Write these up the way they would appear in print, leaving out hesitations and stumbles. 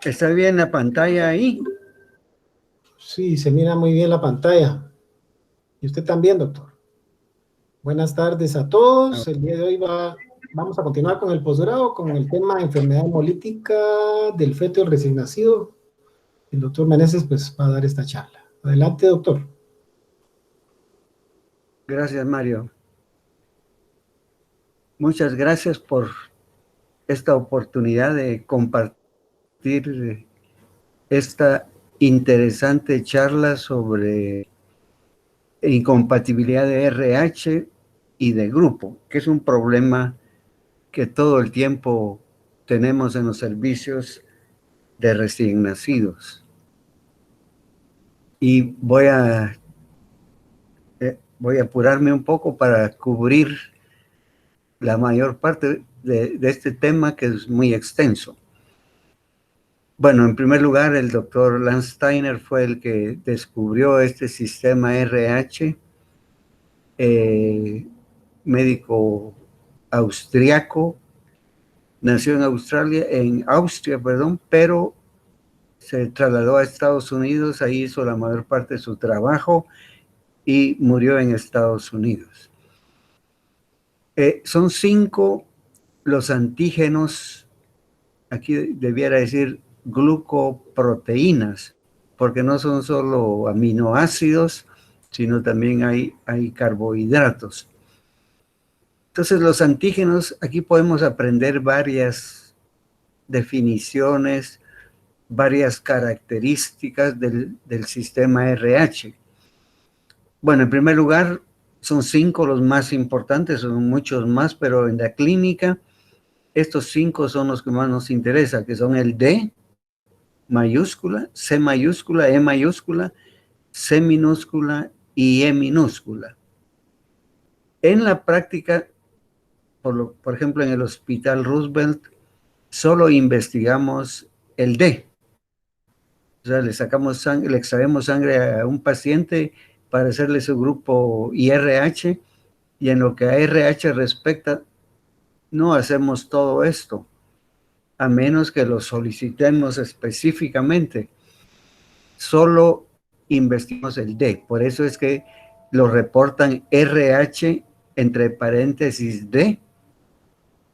¿Está bien la pantalla ahí? Sí, se mira muy bien la pantalla. ¿Y usted también, doctor? Buenas tardes a todos. El día de hoy vamos a continuar con el posgrado, con el tema enfermedad hemolítica del feto y el recién nacido. El doctor Meneses pues va a dar esta charla. Adelante, doctor. Gracias, Mario. Muchas gracias por esta oportunidad de compartir esta interesante charla sobre incompatibilidad de RH y de grupo, que es un problema que todo el tiempo tenemos en los servicios de recién nacidos. Y voy a apurarme un poco para cubrir la mayor parte de este tema, que es muy extenso. Bueno, en primer lugar, el doctor Lance Steiner fue el que descubrió este sistema RH, médico austriaco, nació en Austria, perdón, pero se trasladó a Estados Unidos, ahí hizo la mayor parte de su trabajo y murió en Estados Unidos. Son 5 los antígenos, aquí debiera decir glucoproteínas, porque no son solo aminoácidos, sino también hay carbohidratos. Entonces los antígenos, aquí podemos aprender varias definiciones, varias características del sistema RH. Bueno, en primer lugar, son 5 los más importantes, son muchos más, pero en la clínica estos 5 son los que más nos interesan, que son el D mayúscula, C mayúscula, E mayúscula, C minúscula y E minúscula. En la práctica, por ejemplo, en el Hospital Roosevelt, solo investigamos el D. O sea, le extraemos sangre a un paciente para hacerle su grupo IRH, y en lo que a RH respecta, no hacemos todo esto, a menos que lo solicitemos específicamente. Solo investigamos el D. Por eso es que lo reportan RH entre paréntesis D,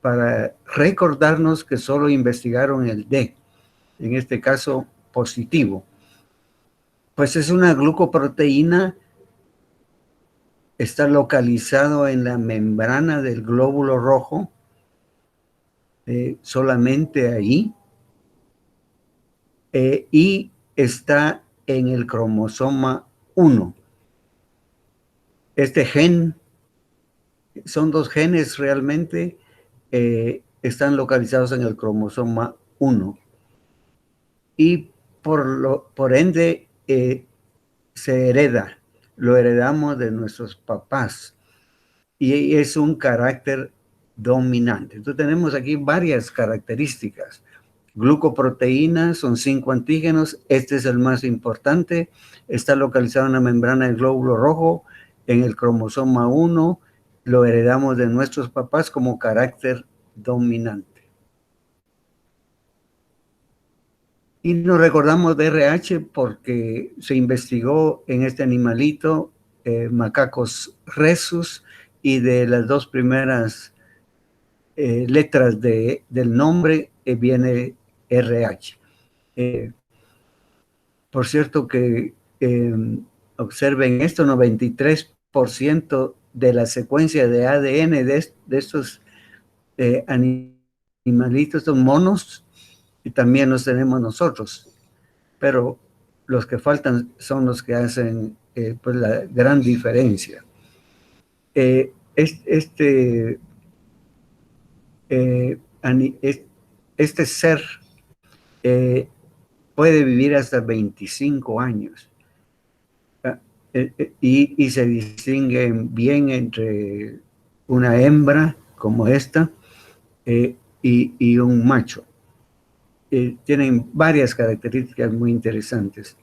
para recordarnos que solo investigaron el D, en este caso positivo. Pues es una glucoproteína, está localizado en la membrana del glóbulo rojo, solamente ahí, y está en el cromosoma 1. Este gen, son 2 genes realmente, están localizados en el cromosoma 1. Y por ende se hereda, lo heredamos de nuestros papás, y es un carácter dominante. Entonces tenemos aquí varias características. Glucoproteínas, son 5 antígenos, este es el más importante, está localizado en la membrana del glóbulo rojo, en el cromosoma 1, lo heredamos de nuestros papás como carácter dominante. Y nos recordamos de RH porque se investigó en este animalito, Macacos rhesus, y de las 2 primeras letras del nombre viene RH. Por cierto que observen esto, 93% de la secuencia de ADN de estos animalitos, estos monos, y también los tenemos nosotros, pero los que faltan son los que hacen pues la gran diferencia. Este ser puede vivir hasta 25 años y se distinguen bien entre una hembra como esta y un macho. Tienen varias características muy interesantes.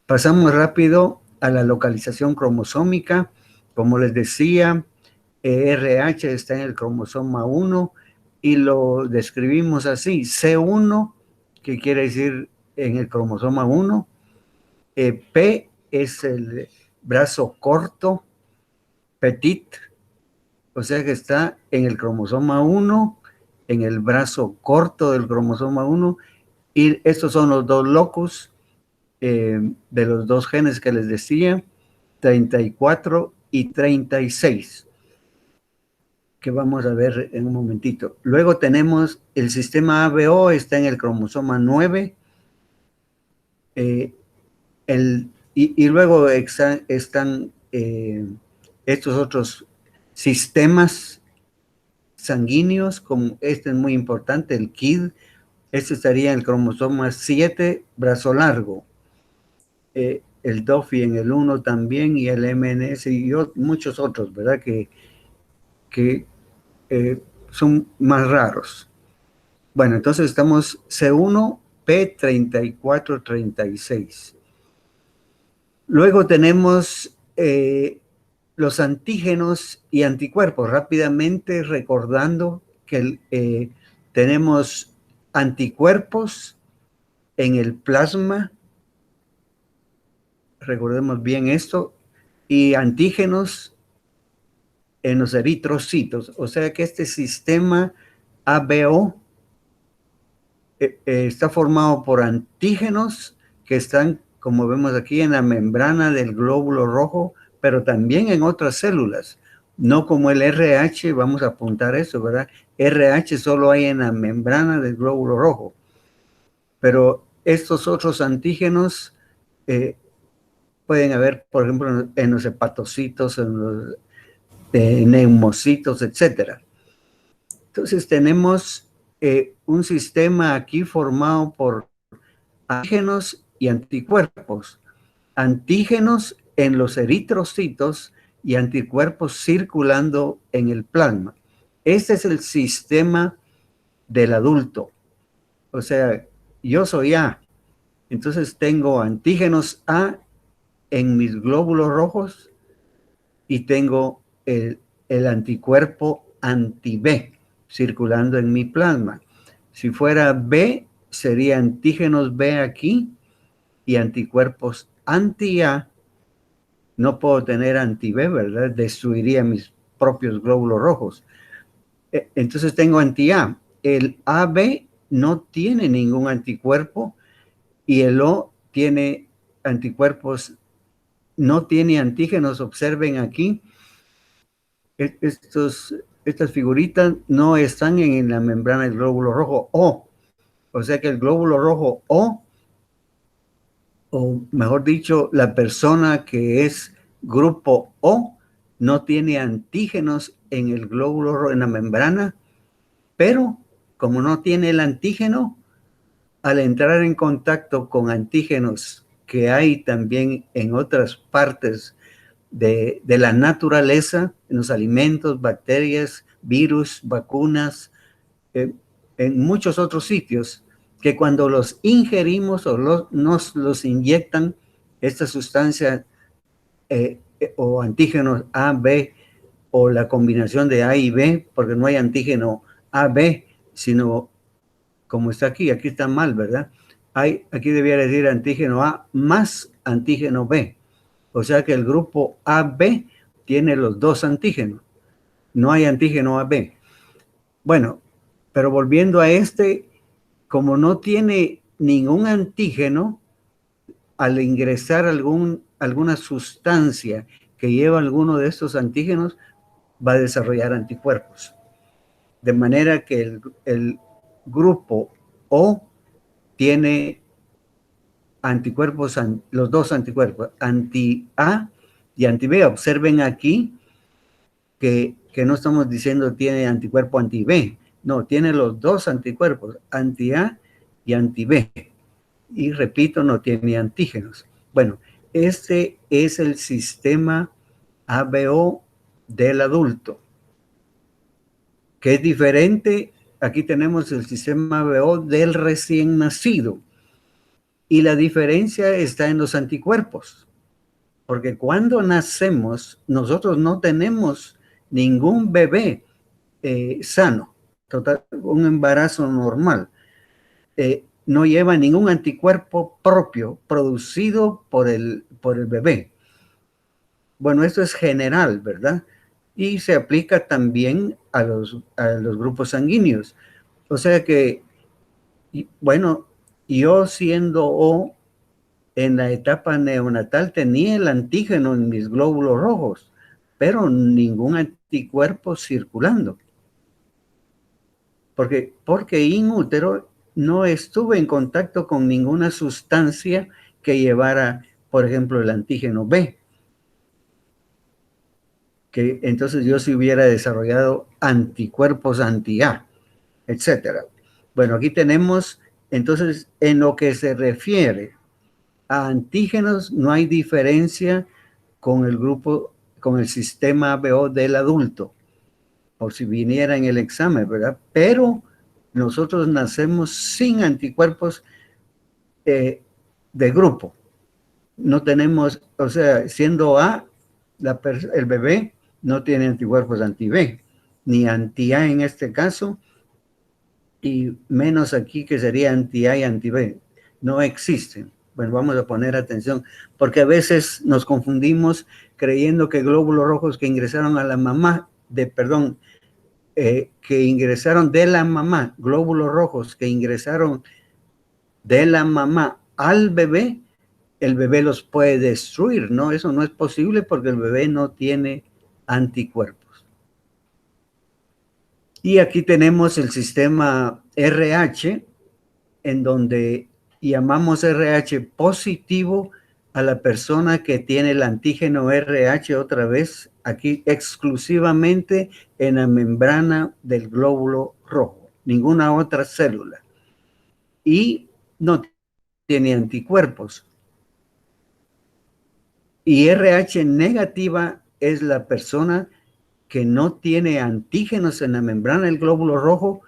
Pasamos rápido a la localización cromosómica. Como les decía, RH está en el cromosoma 1 y lo describimos así: C1 que quiere decir en el cromosoma 1. P es el brazo corto, petit, o sea que está en el cromosoma 1, en el brazo corto del cromosoma 1, y estos son los dos locus de los dos genes que les decía, 34 y 36, que vamos a ver en un momentito. Luego tenemos el sistema ABO, está en el cromosoma 9, y luego están estos otros sistemas sanguíneos, como este es muy importante, el KID, este estaría en el cromosoma 7, brazo largo. El DOFI en el 1 también, y el MNS y muchos otros, ¿verdad? Que son más raros. Bueno, entonces estamos C1, P34, 36. Luego tenemos los antígenos y anticuerpos. Rápidamente recordando que tenemos anticuerpos en el plasma, recordemos bien esto, y antígenos en los eritrocitos. O sea que este sistema ABO está formado por antígenos que están, como vemos aquí, en la membrana del glóbulo rojo, pero también en otras células. No como el RH, vamos a apuntar eso, ¿verdad? RH solo hay en la membrana del glóbulo rojo. Pero estos otros antígenos pueden haber, por ejemplo, en los hepatocitos, en los neumocitos, etc. Entonces tenemos un sistema aquí formado por antígenos y anticuerpos. Antígenos en los eritrocitos y anticuerpos circulando en el plasma. Este es el sistema del adulto. O sea, yo soy A. Entonces tengo antígenos A en mis glóbulos rojos y tengo el anticuerpo anti-B circulando en mi plasma. Si fuera B, sería antígenos B aquí y anticuerpos anti-A. No puedo tener anti-B, ¿verdad? Destruiría mis propios glóbulos rojos. Entonces tengo anti-A. El AB no tiene ningún anticuerpo y el O tiene anticuerpos, no tiene antígenos. Observen aquí, estas figuritas no están en la membrana del glóbulo rojo O sea que el glóbulo rojo o mejor dicho, la persona que es grupo O no tiene antígenos en el glóbulo rojo, en la membrana, pero como no tiene el antígeno, al entrar en contacto con antígenos que hay también en otras partes de la naturaleza, en los alimentos, bacterias, virus, vacunas, en muchos otros sitios, que cuando los ingerimos o nos los inyectan, esta sustancia o antígenos A, B, o la combinación de A y B, porque no hay antígeno A, B, sino como está aquí está mal, ¿verdad? Aquí debería decir antígeno A más antígeno B. O sea que el grupo AB tiene los dos antígenos. No hay antígeno AB. Bueno, pero volviendo a como no tiene ningún antígeno, al ingresar alguna sustancia que lleva alguno de estos antígenos, va a desarrollar anticuerpos. De manera que el grupo O tiene anticuerpos, los dos anticuerpos, anti-A y anti-B. Observen aquí que no estamos diciendo tiene anticuerpo anti-B, no, tiene los dos anticuerpos, anti-A y anti-B. Y repito, no tiene antígenos. Bueno, este es el sistema ABO del adulto, que es diferente. Aquí tenemos el sistema ABO del recién nacido. Y la diferencia está en los anticuerpos. Porque cuando nacemos, nosotros no tenemos ningún bebé sano, un embarazo normal. no lleva ningún anticuerpo propio producido por el bebé. Bueno, esto es general, ¿verdad? Y se aplica también a los grupos sanguíneos. O sea que, bueno, yo siendo O en la etapa neonatal tenía el antígeno en mis glóbulos rojos, pero ningún anticuerpo circulando. Porque in útero no estuve en contacto con ninguna sustancia que llevara, por ejemplo, el antígeno B. Que entonces yo sí hubiera desarrollado anticuerpos anti-A, etcétera. Bueno, aquí tenemos, entonces, en lo que se refiere a antígenos, no hay diferencia con el grupo, con el sistema ABO del adulto, por si viniera en el examen, ¿verdad? Pero nosotros nacemos sin anticuerpos de grupo. No tenemos, o sea, siendo A, el bebé no tiene anticuerpos anti-B, ni anti-A en este caso, y menos aquí que sería anti-A y anti-B. No existen. Bueno, vamos a poner atención, porque a veces nos confundimos creyendo que glóbulos rojos que ingresaron a la mamá, que ingresaron de la mamá, glóbulos rojos que ingresaron de la mamá al bebé, el bebé los puede destruir, ¿no? Eso no es posible porque el bebé no tiene anticuerpos. Y aquí tenemos el sistema RH, en donde llamamos RH positivo a la persona que tiene el antígeno RH otra vez, aquí exclusivamente en la membrana del glóbulo rojo, ninguna otra célula. Y no tiene anticuerpos. Y RH negativa es la persona que no tiene antígenos en la membrana del glóbulo rojo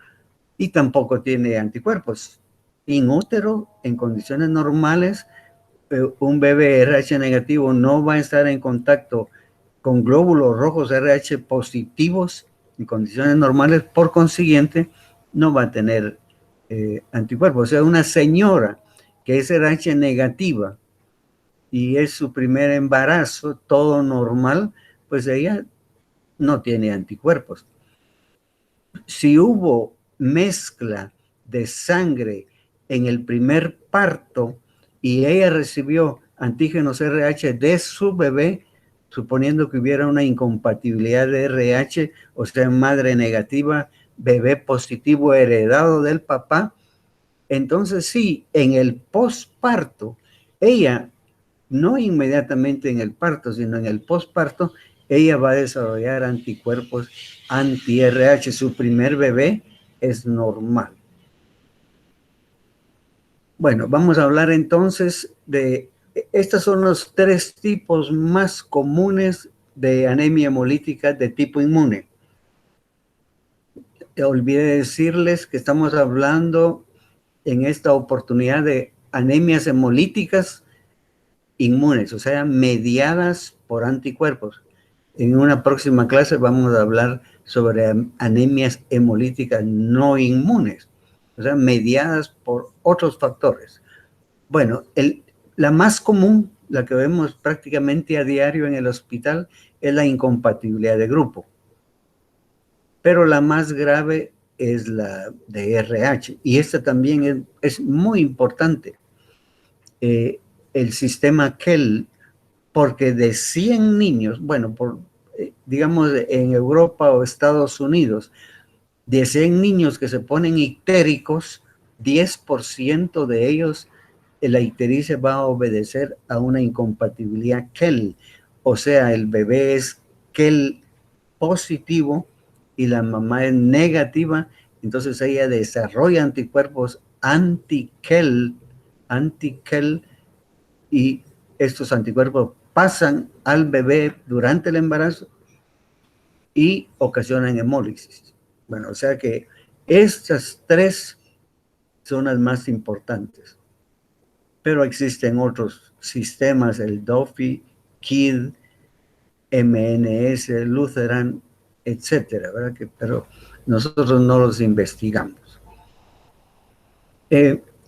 y tampoco tiene anticuerpos. In útero, en condiciones normales, un bebé RH negativo no va a estar en contacto con glóbulos rojos RH positivos en condiciones normales, por consiguiente, no va a tener anticuerpos. O sea, una señora que es RH negativa y es su primer embarazo, todo normal, pues ella no tiene anticuerpos. Si hubo mezcla de sangre en el primer parto y ella recibió antígenos RH de su bebé, suponiendo que hubiera una incompatibilidad de RH, o sea, madre negativa, bebé positivo heredado del papá, entonces sí, en el posparto, ella, no inmediatamente en el parto, sino en el posparto, ella va a desarrollar anticuerpos anti-RH. Su primer bebé es normal. Bueno, vamos a hablar entonces de, estos son los 3 tipos más comunes de anemia hemolítica de tipo inmune. Olvidé decirles que estamos hablando en esta oportunidad de anemias hemolíticas inmunes, o sea, mediadas por anticuerpos. En una próxima clase vamos a hablar sobre anemias hemolíticas no inmunes, o sea, mediadas por otros factores. Bueno, la más común, la que vemos prácticamente a diario en el hospital, es la incompatibilidad de grupo. Pero la más grave es la de RH, y esta también es muy importante. El sistema KELL, porque de 100 niños, bueno, digamos en Europa o Estados Unidos, de 100 niños que se ponen ictéricos, 10% de ellos, la ictericia va a obedecer a una incompatibilidad KELL, o sea, el bebé es KELL positivo y la mamá es negativa, entonces ella desarrolla anticuerpos anti-KELL, y estos anticuerpos pasan al bebé durante el embarazo y ocasionan hemólisis. Bueno, o sea que estas 3 son las más importantes. Pero existen otros sistemas, el DOFI, KID, MNS, Lutheran, etcétera, ¿verdad? Pero nosotros no los investigamos.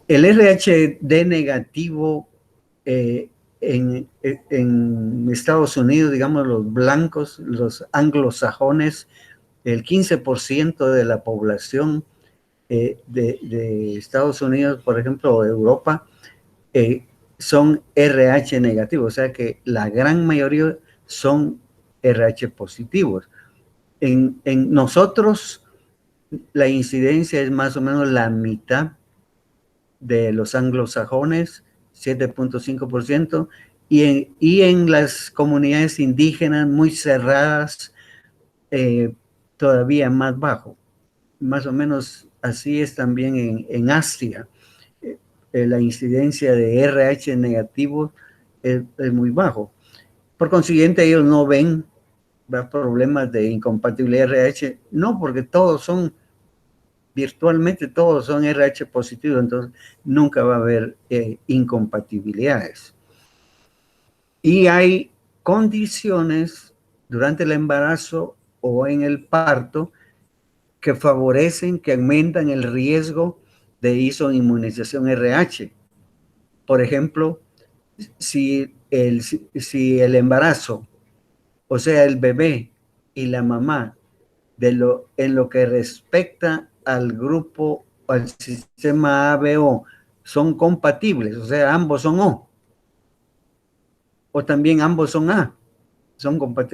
El RHD negativo en Estados Unidos, digamos, los blancos, los anglosajones, el 15% de la población de Estados Unidos, por ejemplo, o de Europa, son RH negativos, o sea que la gran mayoría son RH positivos. En nosotros, la incidencia es más o menos la mitad de los anglosajones, 7.5%, y en las comunidades indígenas muy cerradas, todavía más bajo. Más o menos así es también en Asia. La incidencia de RH negativo es muy bajo. Por consiguiente, ellos no ven problemas de incompatibilidad RH, no, porque virtualmente todos son RH positivos, entonces nunca va a haber incompatibilidades. Y hay condiciones durante el embarazo o en el parto que favorecen, que aumentan el riesgo de isoinmunización RH. Por ejemplo, si el embarazo, o sea, el bebé y la mamá, en lo que respecta al grupo, al sistema ABO, son compatibles, o sea, ambos son o también ambos son A,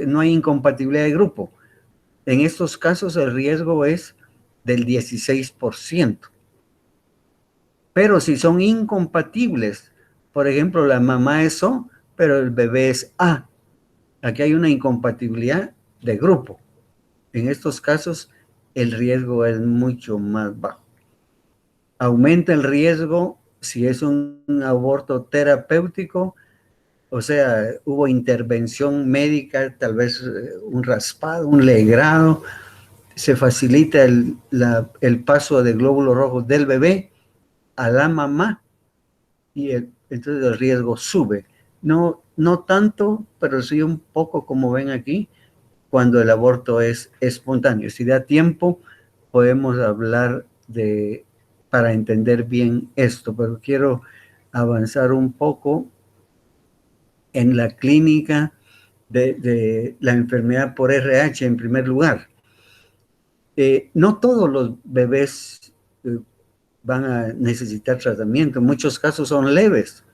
no hay incompatibilidad de grupo. En estos casos el riesgo es del 16%. Pero si son incompatibles, por ejemplo, la mamá es O, pero el bebé es A, aquí hay una incompatibilidad de grupo. En estos casos, el riesgo es mucho más bajo. Aumenta el riesgo si es un aborto terapéutico, o sea, hubo intervención médica, tal vez un raspado, un legrado, se facilita el paso de glóbulos rojos del bebé a la mamá y entonces el riesgo sube. No tanto, pero sí un poco, como ven aquí, cuando el aborto es espontáneo. Si da tiempo, podemos hablar para entender bien esto, pero quiero avanzar un poco en la clínica de la enfermedad por RH en primer lugar. No todos los bebés van a necesitar tratamiento, en muchos casos son leves.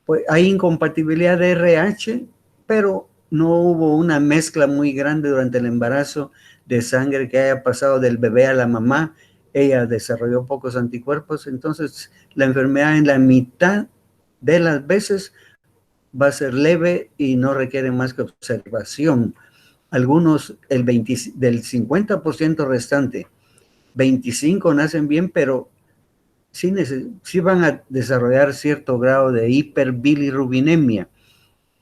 Pues hay incompatibilidad de RH, pero no hubo una mezcla muy grande durante el embarazo de sangre que haya pasado del bebé a la mamá. Ella desarrolló pocos anticuerpos, entonces la enfermedad en la mitad de las veces va a ser leve y no requiere más que observación. Algunos, del 50% restante, 25 nacen bien, pero sí van a desarrollar cierto grado de hiperbilirrubinemia.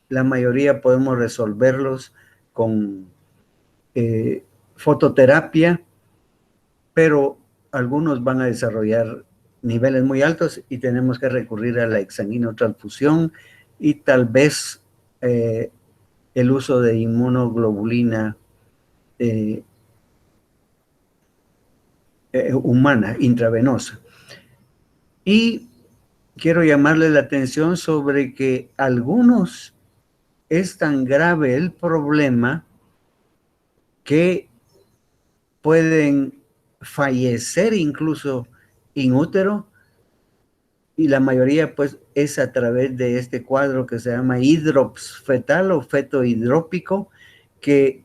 La mayoría podemos resolverlos con fototerapia, pero algunos van a desarrollar niveles muy altos y tenemos que recurrir a la exsanguinotransfusión y tal vez el uso de inmunoglobulina humana, intravenosa. Y quiero llamarle la atención sobre que algunos es tan grave el problema que pueden fallecer incluso in útero, y la mayoría pues es a través de este cuadro que se llama hidrops fetal o feto hidrópico, que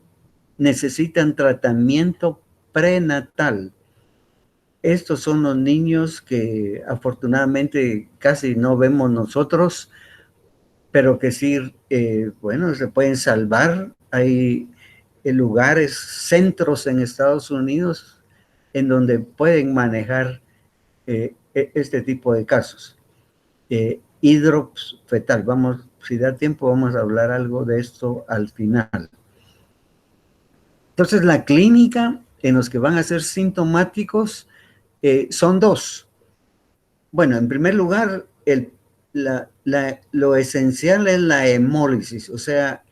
necesitan tratamiento prenatal. Estos son los niños que afortunadamente casi no vemos nosotros, pero que sí, bueno, se pueden salvar. Hay lugares, centros en Estados Unidos en donde pueden manejar este tipo de casos. Hidrops fetal, si da tiempo vamos a hablar algo de esto al final. Entonces la clínica en los que van a ser sintomáticos son dos. Bueno, en primer lugar, lo esencial es la hemólisis, o sea,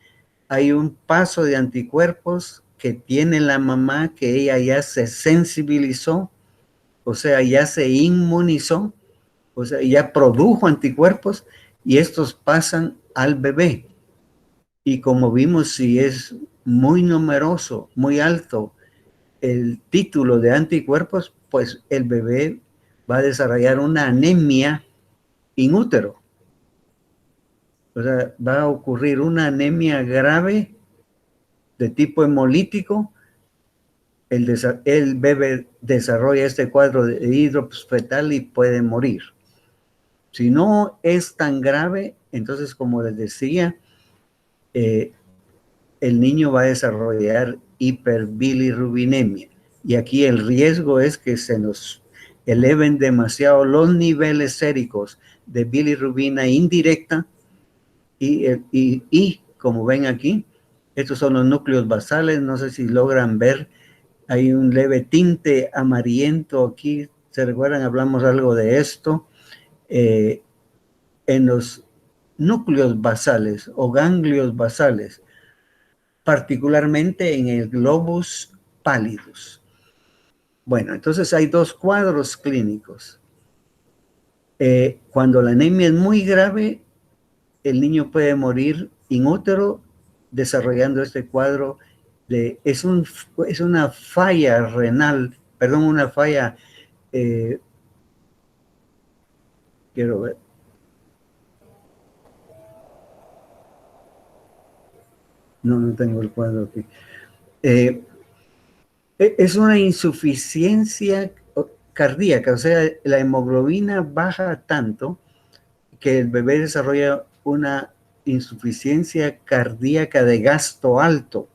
hay un paso de anticuerpos que tiene la mamá, que ella ya se sensibilizó, o sea, ya se inmunizó, o sea, ya produjo anticuerpos y estos pasan al bebé. Y como vimos, si es muy numeroso, muy alto el título de anticuerpos, pues el bebé va a desarrollar una anemia in útero. O sea, va a ocurrir una anemia grave de tipo hemolítico. El bebé desarrolla este cuadro de hidrops fetal y puede morir. Si no es tan grave, entonces, como les decía, el niño va a desarrollar hiperbilirrubinemia. Y aquí el riesgo es que se nos eleven demasiado los niveles séricos de bilirrubina indirecta y como ven aquí, estos son los núcleos basales, no sé si logran ver, hay un leve tinte amarillento aquí, ¿se recuerdan? Hablamos algo de esto. En los núcleos basales o ganglios basales, particularmente en el globus pallidus. Bueno, entonces hay dos cuadros clínicos. Cuando la anemia es muy grave, el niño puede morir in útero desarrollando este cuadro es una falla renal, perdón, una falla, quiero ver. No tengo el cuadro aquí. Es una insuficiencia cardíaca, o sea, la hemoglobina baja tanto que el bebé desarrolla una insuficiencia cardíaca de gasto alto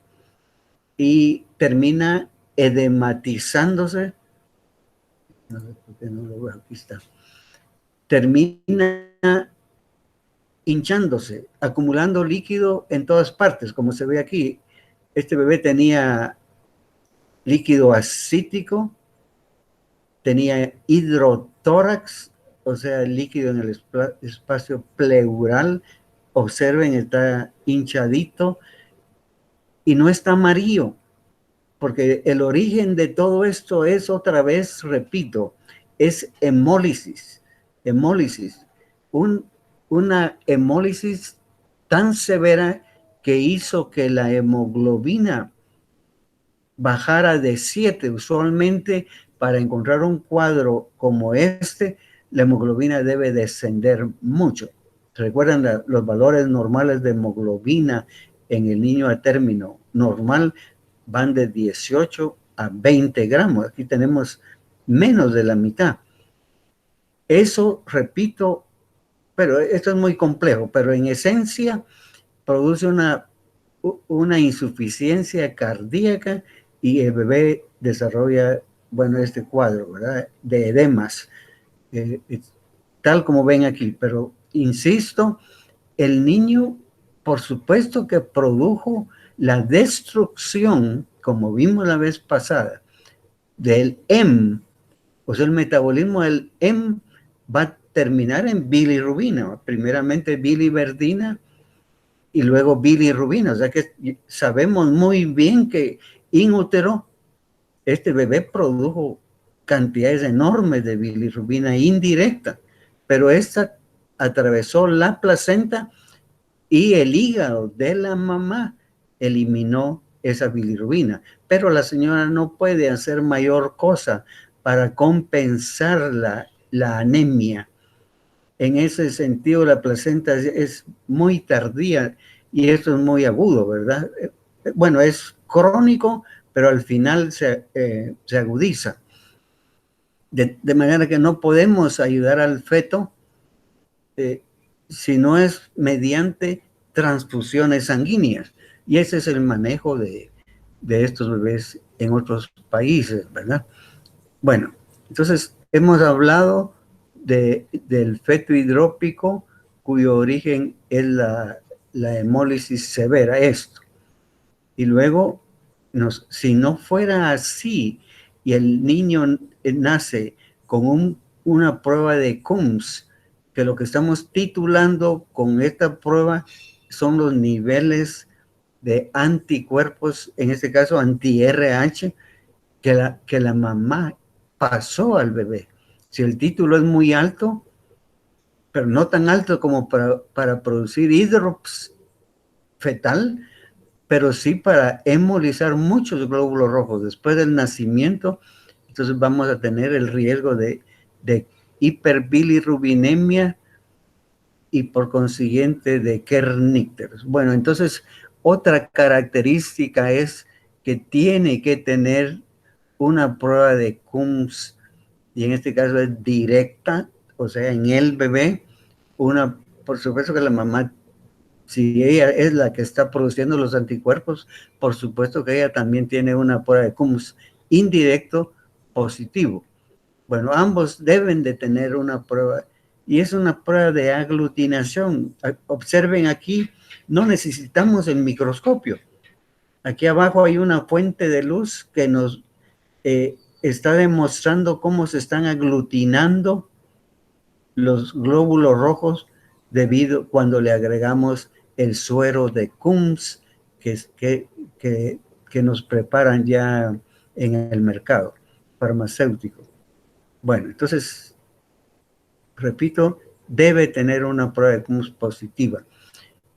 y termina edematizándose. No sé por qué no lo veo, aquí está. Termina hinchándose, acumulando líquido en todas partes, como se ve aquí. Este bebé tenía líquido ascítico, tenía hidrotórax, o sea, el líquido en el espacio pleural. Observen, está hinchadito y no está amarillo, porque el origen de todo esto es, otra vez, repito, es hemólisis. Hemólisis. Una hemólisis tan severa que hizo que la hemoglobina bajara de 7. Usualmente, para encontrar un cuadro como este, la hemoglobina debe descender mucho. ¿Recuerdan los valores normales de hemoglobina en el niño a término normal? Van de 18 a 20 gramos. Aquí tenemos menos de la mitad. Eso, repito, pero esto es muy complejo, pero en esencia produce una insuficiencia cardíaca y el bebé desarrolla, bueno, este cuadro, ¿verdad? De edemas, tal como ven aquí. Pero insisto, el niño, por supuesto que produjo la destrucción, como vimos la vez pasada, del M, o sea, el metabolismo del M va a terminar en bilirrubina, primeramente biliverdina y luego bilirrubina. O sea que sabemos muy bien que in útero este bebé produjo cantidades enormes de bilirrubina indirecta, pero esta atravesó la placenta y el hígado de la mamá eliminó esa bilirrubina. Pero la señora no puede hacer mayor cosa para compensar la anemia. En ese sentido, la placenta es muy tardía y esto es muy agudo, ¿verdad? Bueno, es crónico, pero al final se agudiza. De manera que no podemos ayudar al feto si no es mediante transfusiones sanguíneas. Y ese es el manejo de estos bebés en otros países, ¿verdad? Bueno, entonces hemos hablado del feto hidrópico, cuyo origen es la hemólisis severa, esto. Y luego, si no fuera así y el niño nace con una prueba de Coombs, que lo que estamos titulando con esta prueba son los niveles de anticuerpos, en este caso anti-RH, que la mamá pasó al bebé. Si el título es muy alto, pero no tan alto como para producir hidrops fetal, pero sí para hemolizar muchos glóbulos rojos después del nacimiento. Entonces vamos a tener el riesgo de hiperbilirrubinemia y por consiguiente de Kernicterus. Bueno, entonces otra característica es que tiene que tener una prueba de Coombs, y en este caso es directa, o sea, en el bebé, por supuesto que la mamá, si ella es la que está produciendo los anticuerpos, por supuesto que ella también tiene una prueba de Coombs indirecto positivo. Bueno, ambos deben de tener una prueba, y es una prueba de aglutinación. Observen aquí, no necesitamos el microscopio. Aquí abajo hay una fuente de luz que nos está demostrando cómo se están aglutinando los glóbulos rojos cuando le agregamos el suero de Coombs que nos preparan ya en el mercado farmacéutico. Bueno, entonces, repito, debe tener una prueba de Coombs positiva.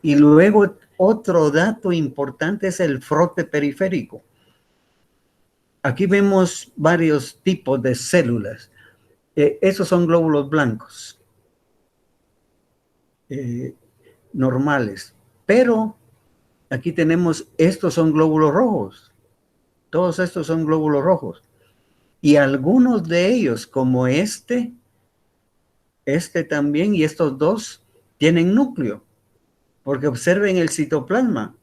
Y luego, otro dato importante es el frote periférico. Aquí vemos varios tipos de células. Esos son glóbulos blancos normales, pero aquí tenemos, estos son glóbulos rojos. Todos estos son glóbulos rojos. Y algunos de ellos, como este también, y estos dos, tienen núcleo, porque observen el citoplasma.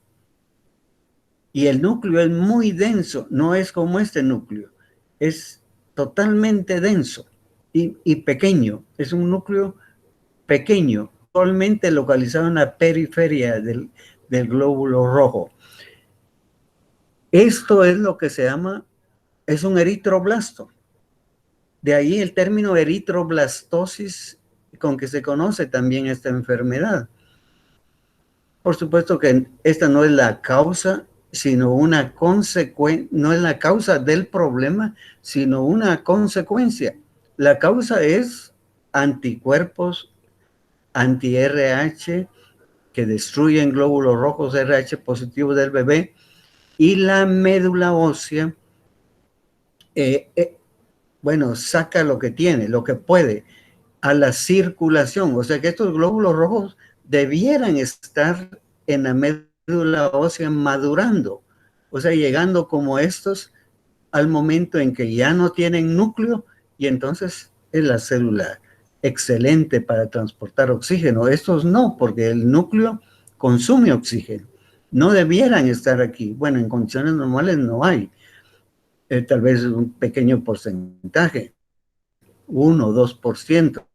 Y el núcleo es muy denso, no es como este núcleo, es totalmente denso y pequeño, es un núcleo pequeño, actualmente localizado en la periferia del glóbulo rojo. Esto es lo que se llama, es un eritroblasto. De ahí el término eritroblastosis, con que se conoce también esta enfermedad. Por supuesto que esta no es la causa, sino una consecuencia, no es la causa del problema, sino una consecuencia. La causa es anticuerpos anti-RH que destruyen glóbulos rojos RH positivos del bebé, y la médula ósea, bueno, saca lo que tiene, lo que puede, a la circulación. O sea que estos glóbulos rojos debieran estar en la médula ósea madurando, o sea, llegando como estos al momento en que ya no tienen núcleo, y entonces es la célula excelente para transportar oxígeno. Estos no, porque el núcleo consume oxígeno. No debieran estar aquí. Bueno, en condiciones normales no hay. Tal vez un pequeño porcentaje, 1 o 2%.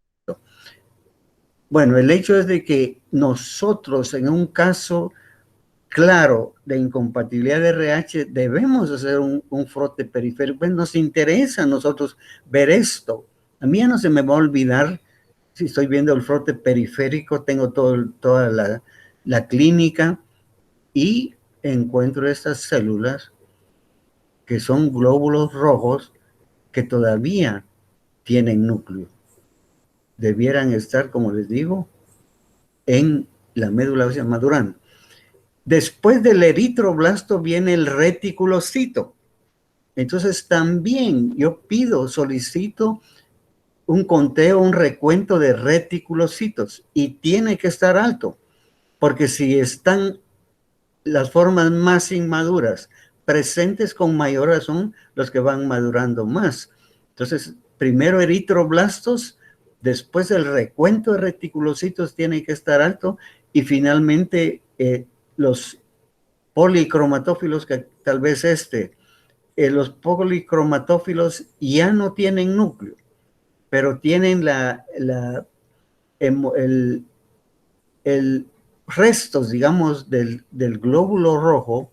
Bueno, el hecho es de que nosotros en un caso claro de incompatibilidad de RH debemos hacer un frote periférico. Pues nos interesa a nosotros ver esto. A mí ya no se me va a olvidar si estoy viendo el frote periférico, tengo toda la clínica y encuentro estas células que son glóbulos rojos que todavía tienen núcleo. Debieran estar, como les digo, en la médula ósea madurando. Después del eritroblasto viene el reticulocito. Entonces también yo solicito un conteo, un recuento de reticulocitos, y tiene que estar alto, porque si están las formas más inmaduras presentes, con mayor razón los que van madurando más. Entonces, primero eritroblastos, después el recuento de reticulocitos tiene que estar alto, y finalmente los policromatófilos, que tal vez los policromatófilos ya no tienen núcleo, pero tienen el restos, digamos, del glóbulo rojo,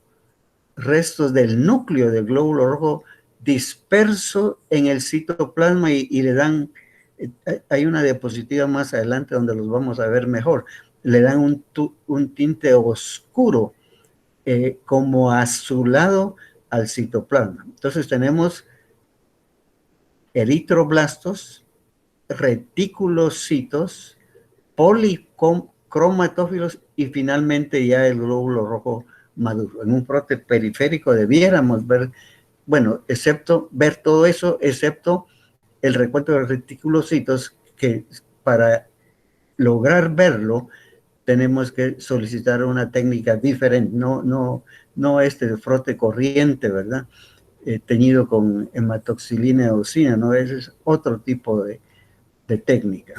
restos del núcleo del glóbulo rojo disperso en el citoplasma, y le dan, hay una diapositiva más adelante donde los vamos a ver mejor, le dan un tinte oscuro, como azulado al citoplasma. Entonces tenemos eritroblastos, reticulocitos, policromatófilos y finalmente ya el glóbulo rojo maduro. En un frote periférico debiéramos ver, bueno, excepto ver todo eso, excepto el recuento de reticulocitos, que para lograr verlo tenemos que solicitar una técnica diferente, no este frote corriente, ¿verdad? Teñido con hematoxilina eosina, ¿no? Ese es otro tipo de técnica.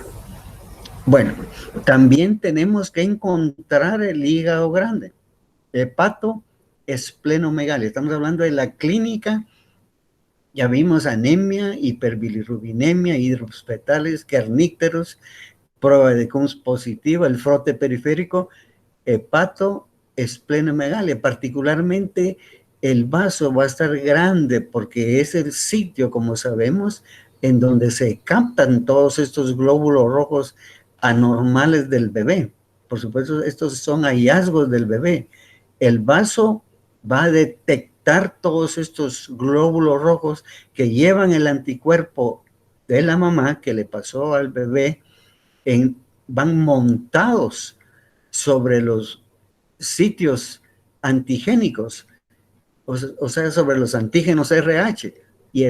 Bueno, también tenemos que encontrar el hígado grande, hepatoesplenomegalia. Estamos hablando de la clínica. Ya vimos anemia, hiperbilirrubinemia, hidrops fetales, carnícteros, prueba de Coombs positiva, el frote periférico, hepatoesplenomegalia. Particularmente el vaso va a estar grande porque es el sitio, como sabemos, en donde se captan todos estos glóbulos rojos anormales del bebé. Por supuesto, estos son hallazgos del bebé. El vaso va a detectar todos estos glóbulos rojos que llevan el anticuerpo de la mamá que le pasó al bebé, van montados sobre los sitios antigénicos, o sea, sobre los antígenos RH. Y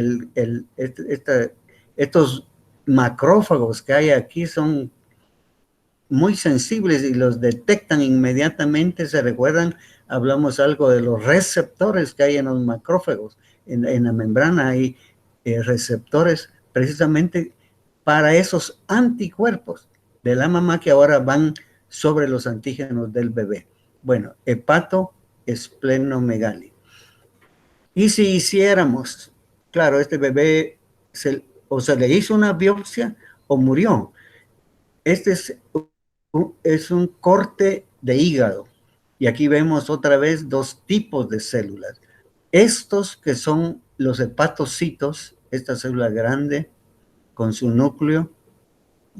estos macrófagos que hay aquí son muy sensibles y los detectan inmediatamente. Se recuerdan, hablamos algo de los receptores que hay en los macrófagos. En la membrana hay receptores precisamente para esos anticuerpos de la mamá que ahora van sobre los antígenos del bebé. Bueno, hepatoesplenomegalia. Y si hiciéramos, claro, este bebé o se le hizo una biopsia o murió. Este es un corte de hígado. Y aquí vemos otra vez dos tipos de células. Estos que son los hepatocitos, esta célula grande con su núcleo,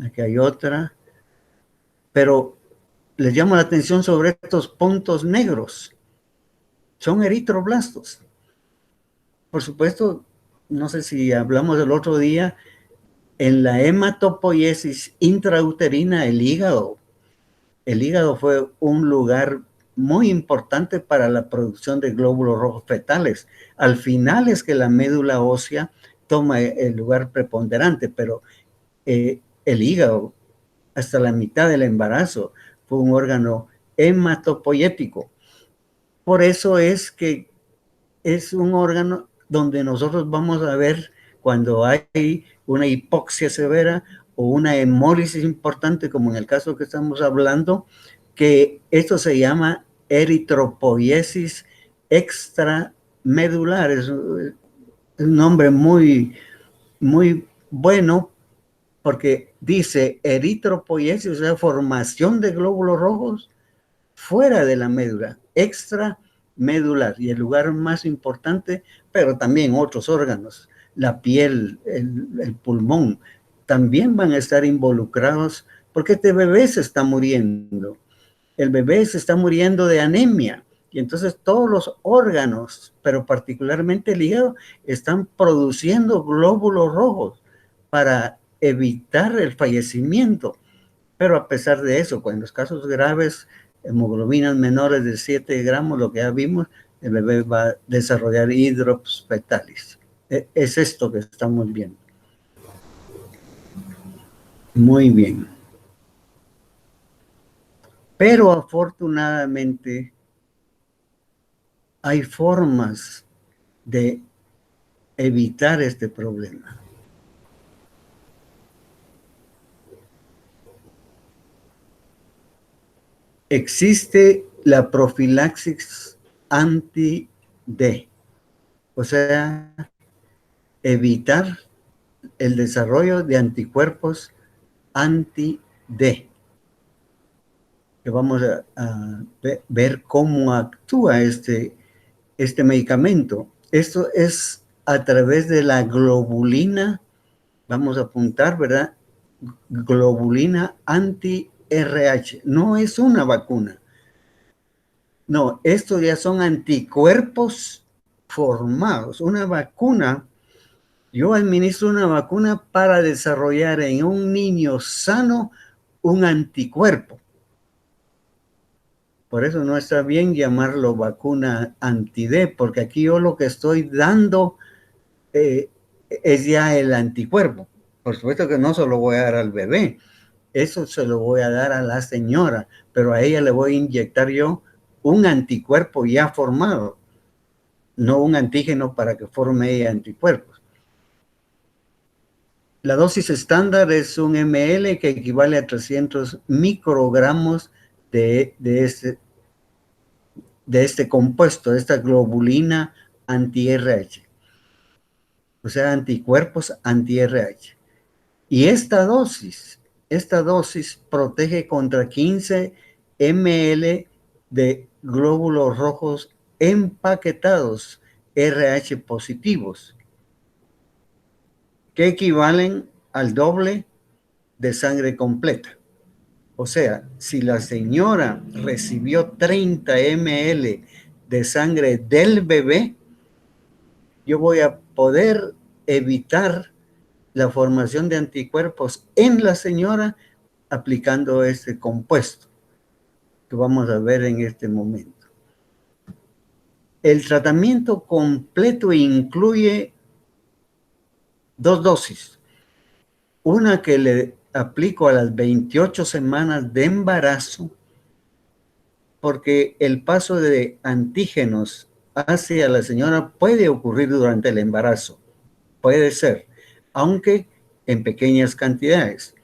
aquí hay otra, pero les llamo la atención sobre estos puntos negros. Son eritroblastos. Por supuesto, no sé si hablamos el otro día, en la hematopoiesis intrauterina, el hígado fue un lugar muy importante para la producción de glóbulos rojos fetales. Al final es que la médula ósea toma el lugar preponderante, pero el hígado, hasta la mitad del embarazo, fue un órgano hematopoiético. Por eso es que es un órgano donde nosotros vamos a ver cuando hay una hipoxia severa o una hemólisis importante, como en el caso que estamos hablando, que esto se llama eritropoiesis extramedular. Es un nombre muy, muy bueno porque dice eritropoiesis, o sea, formación de glóbulos rojos fuera de la médula, extramedular, y el lugar más importante, pero también otros órganos, la piel, el pulmón, también van a estar involucrados porque este bebé se está muriendo. El bebé se está muriendo de anemia y entonces todos los órganos, pero particularmente el hígado, están produciendo glóbulos rojos para evitar el fallecimiento. Pero a pesar de eso, en los casos graves, hemoglobinas menores de 7 gramos, lo que ya vimos, el bebé va a desarrollar hidrops fetalis. Es esto que estamos viendo. Muy bien. Pero afortunadamente hay formas de evitar este problema. Existe la profilaxis anti-D, o sea, evitar el desarrollo de anticuerpos anti-D. Que vamos a ver cómo actúa este medicamento. Esto es a través de la globulina, vamos a apuntar, ¿verdad? Globulina anti-RH. No es una vacuna. No, estos ya son anticuerpos formados. Una vacuna, yo administro una vacuna para desarrollar en un niño sano un anticuerpo. Por eso no está bien llamarlo vacuna anti-D, porque aquí yo lo que estoy dando es ya el anticuerpo. Por supuesto que no se lo voy a dar al bebé, eso se lo voy a dar a la señora, pero a ella le voy a inyectar yo un anticuerpo ya formado, no un antígeno para que forme ella anticuerpos. La dosis estándar es un ml que equivale a 300 microgramos de este compuesto, de esta globulina anti-RH, o sea, anticuerpos anti-RH. Y esta dosis protege contra 15 ml de glóbulos rojos empaquetados RH positivos, que equivalen al doble de sangre completa. O sea, si la señora recibió 30 ml de sangre del bebé, yo voy a poder evitar la formación de anticuerpos en la señora aplicando este compuesto que vamos a ver en este momento. El tratamiento completo incluye 2 dosis. Una que le aplico a las 28 semanas de embarazo, porque el paso de antígenos hacia la señora puede ocurrir durante el embarazo. Puede ser, aunque en pequeñas cantidades.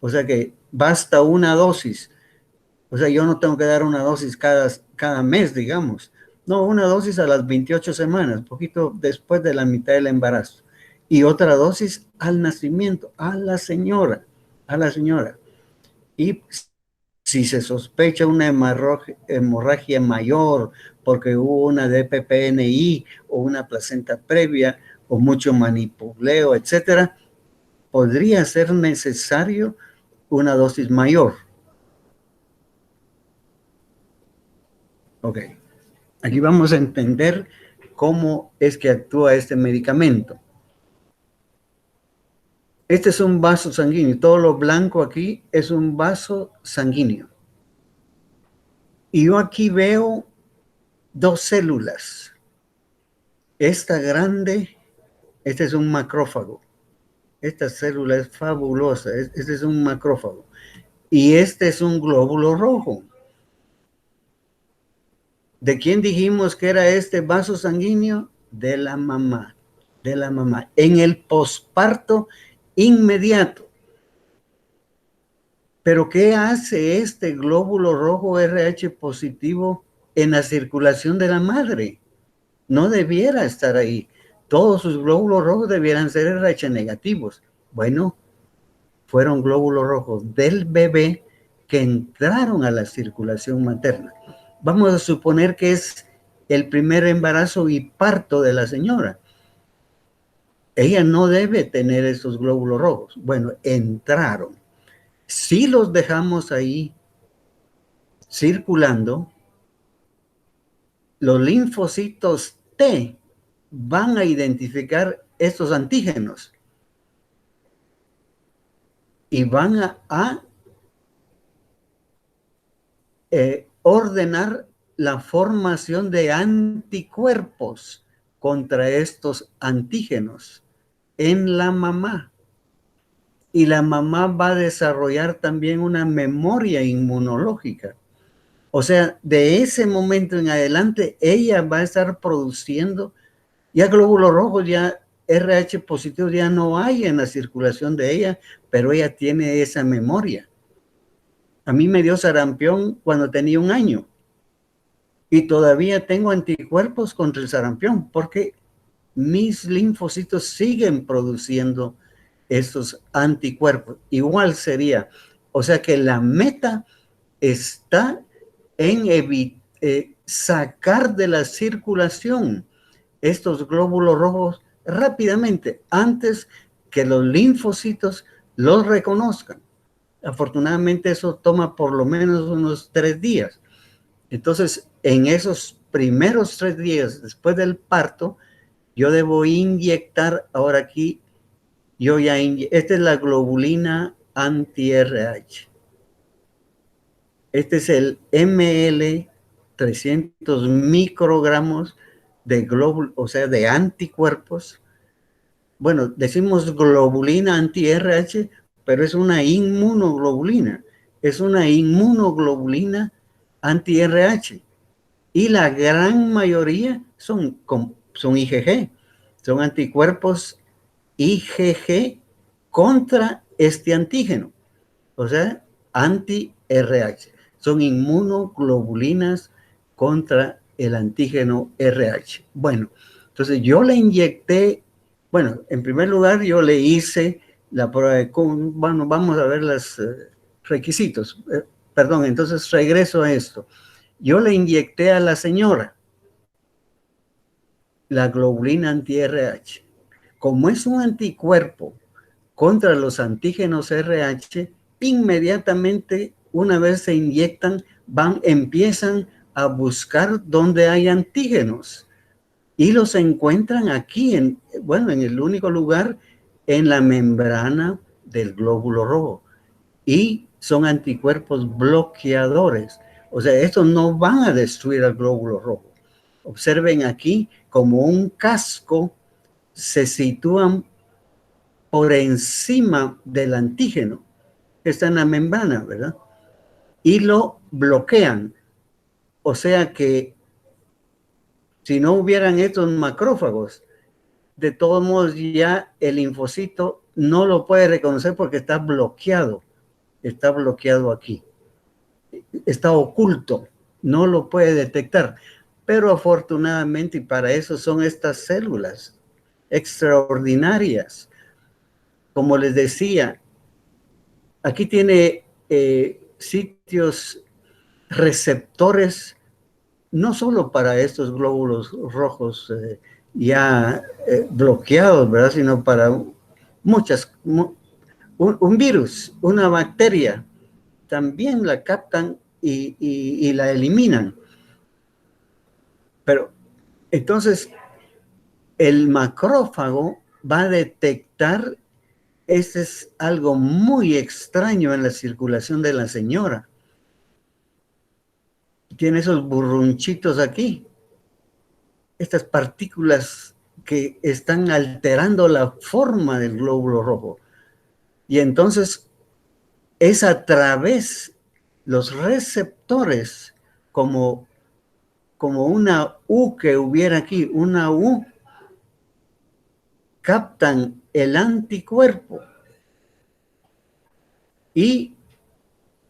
O sea que basta una dosis. O sea, yo no tengo que dar una dosis cada mes, digamos. No, una dosis a las 28 semanas, poquito después de la mitad del embarazo. Y otra dosis al nacimiento, a la señora. Y si se sospecha una hemorragia mayor porque hubo una DPPNI o una placenta previa o mucho manipuleo, etcétera, podría ser necesario una dosis mayor. Ok, aquí vamos a entender cómo es que actúa este medicamento. Este es un vaso sanguíneo, todo lo blanco aquí es un vaso sanguíneo. Y yo aquí veo 2 células. Esta grande, este es un macrófago. Esta célula es fabulosa, este es un macrófago. Y este es un glóbulo rojo. ¿De quién dijimos que era este vaso sanguíneo? De la mamá, en el posparto inmediato. Pero ¿qué hace este glóbulo rojo RH positivo en la circulación de la madre? No debiera estar ahí. Todos sus glóbulos rojos debieran ser RH negativos. Bueno, fueron glóbulos rojos del bebé que entraron a la circulación materna. Vamos a suponer que es el primer embarazo y parto de la señora. Ella no debe tener esos glóbulos rojos. Bueno, entraron. Si los dejamos ahí circulando, los linfocitos T van a identificar estos antígenos y van a ordenar la formación de anticuerpos contra estos antígenos en la mamá. Y la mamá va a desarrollar también una memoria inmunológica. O sea, de ese momento en adelante, ella va a estar produciendo ya glóbulos rojos, ya RH positivo ya no hay en la circulación de ella, pero ella tiene esa memoria. A mí me dio sarampión cuando tenía 1 año y todavía tengo anticuerpos contra el sarampión porque mis linfocitos siguen produciendo estos anticuerpos. Igual sería, o sea que la meta está en sacar de la circulación estos glóbulos rojos rápidamente, antes que los linfocitos los reconozcan. Afortunadamente eso toma por lo menos unos 3 días. Entonces, en esos primeros 3 días después del parto, yo debo inyectar, ahora aquí, esta es la globulina anti-RH. Este es el ml 300 microgramos de glóbulos, o sea, de anticuerpos. Bueno, decimos globulina anti-RH, pero es una inmunoglobulina. Es una inmunoglobulina anti-RH. Y la gran mayoría son IgG, son anticuerpos IgG contra este antígeno, o sea, anti-RH. Son inmunoglobulinas contra el antígeno RH. Bueno, entonces yo le inyecté, bueno, en primer lugar yo le hice la prueba de, bueno, vamos a ver los requisitos. Perdón, entonces regreso a esto. Yo le inyecté a la señora la globulina anti-RH. Como es un anticuerpo contra los antígenos RH, inmediatamente una vez se inyectan, empiezan a buscar dónde hay antígenos y los encuentran aquí, en el único lugar, en la membrana del glóbulo rojo. Y son anticuerpos bloqueadores. O sea, estos no van a destruir al glóbulo rojo. Observen aquí, como un casco, se sitúan por encima del antígeno que está en la membrana, ¿verdad? Y lo bloquean. O sea que si no hubieran estos macrófagos, de todos modos ya el linfocito no lo puede reconocer porque está bloqueado aquí, está oculto, no lo puede detectar. Pero afortunadamente, y para eso son estas células extraordinarias. Como les decía, aquí tiene sitios receptores, no solo para estos glóbulos rojos ya bloqueados, ¿verdad? Sino para un virus, una bacteria, también la captan y la eliminan. Pero entonces el macrófago va a detectar, este es algo muy extraño en la circulación de la señora. Tiene esos burrunchitos aquí, estas partículas que están alterando la forma del glóbulo rojo. Y entonces es a través los receptores, como una U que hubiera aquí, una U, captan el anticuerpo y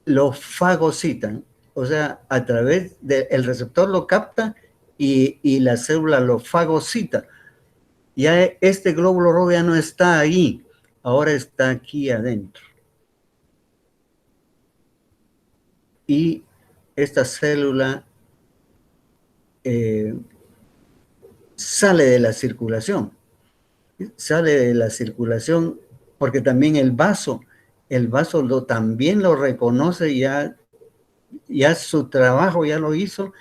lo fagocitan. O sea, a través del receptor lo capta y la célula lo fagocita. Ya este glóbulo rojo ya no está ahí, ahora está aquí adentro. Y esta célula sale de la circulación. Sale de la circulación porque también el vaso también lo reconoce, ya su trabajo ya lo hizo,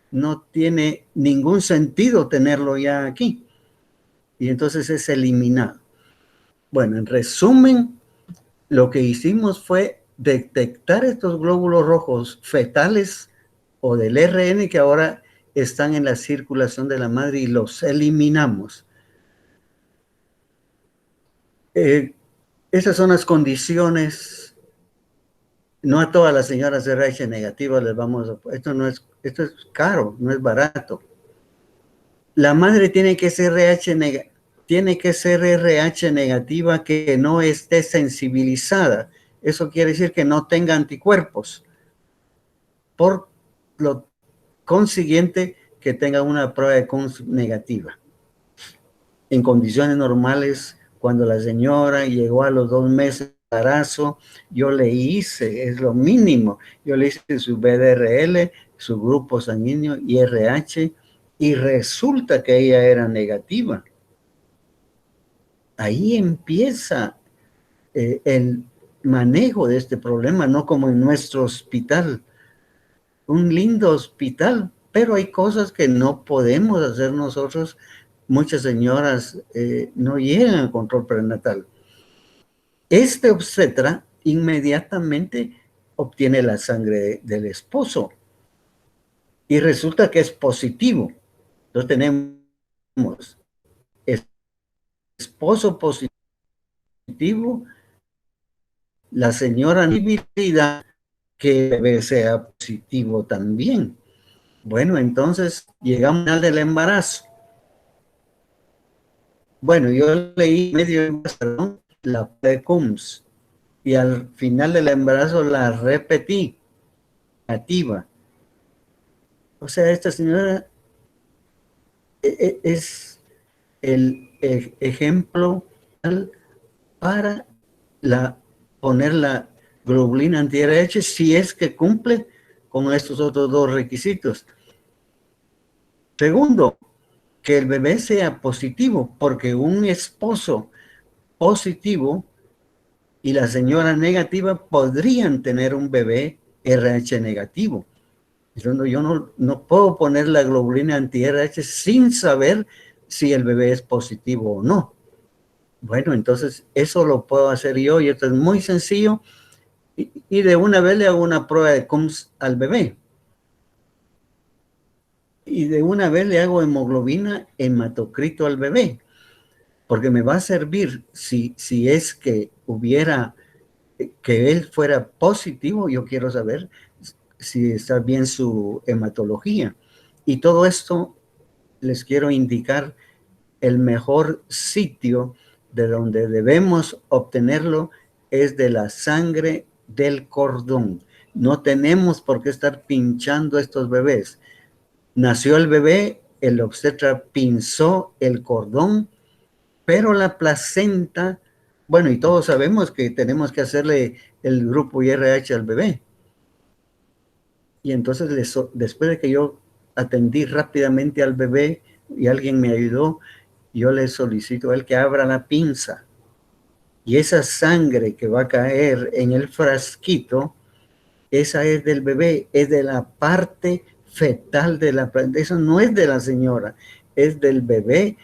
no tiene ningún sentido tenerlo ya aquí. Y entonces es eliminado. Bueno, en resumen, lo que hicimos fue detectar estos glóbulos rojos fetales o del RN que ahora están en la circulación de la madre y los eliminamos. Esas son las condiciones. No a todas las señoras RH negativas les vamos a... Esto es caro, no es barato. La madre tiene que ser RH negativa que no esté sensibilizada. Eso quiere decir que no tenga anticuerpos. Por lo consiguiente, que tenga una prueba de Coombs negativa. En condiciones normales, cuando la señora llegó a los 2 meses de embarazo, yo le hice, es lo mínimo, yo le hice su BDRL, su grupo sanguíneo y RH, y resulta que ella era negativa. Ahí empieza el manejo de este problema, no como en nuestro hospital. Un lindo hospital, pero hay cosas que no podemos hacer nosotros. Muchas señoras no llegan al control prenatal. Este obstetra inmediatamente obtiene la sangre del esposo y resulta que es positivo. Entonces tenemos esposo positivo, la señora posibilidad que el bebé sea positivo también. Bueno, entonces llegamos al final del embarazo. Bueno, yo leí medio la de Combs y al final del embarazo la repetí, activa. O sea, esta señora es el ejemplo para poner la globulina anti-RH si es que cumple con estos otros dos requisitos. Segundo, que el bebé sea positivo, porque un esposo positivo y la señora negativa podrían tener un bebé RH negativo. Yo no puedo poner la globulina anti-RH sin saber si el bebé es positivo o no. Bueno, entonces eso lo puedo hacer yo y esto es muy sencillo y de una vez le hago una prueba de CUMS al bebé. Y de una vez le hago hemoglobina hematocrito al bebé, porque me va a servir si es que que él fuera positivo, yo quiero saber si está bien su hematología. Y todo esto les quiero indicar el mejor sitio de donde debemos obtenerlo es de la sangre del cordón. No tenemos por qué estar pinchando a estos bebés. Nació el bebé, el obstetra pinzó el cordón, pero la placenta, bueno, y todos sabemos que tenemos que hacerle el grupo IRH al bebé. Y entonces después de que yo atendí rápidamente al bebé y alguien me ayudó, yo le solicito a él que abra la pinza. Y esa sangre que va a caer en el frasquito, esa es del bebé, es de la parte fetal de la planta. Eso no es de la señora, es del bebé.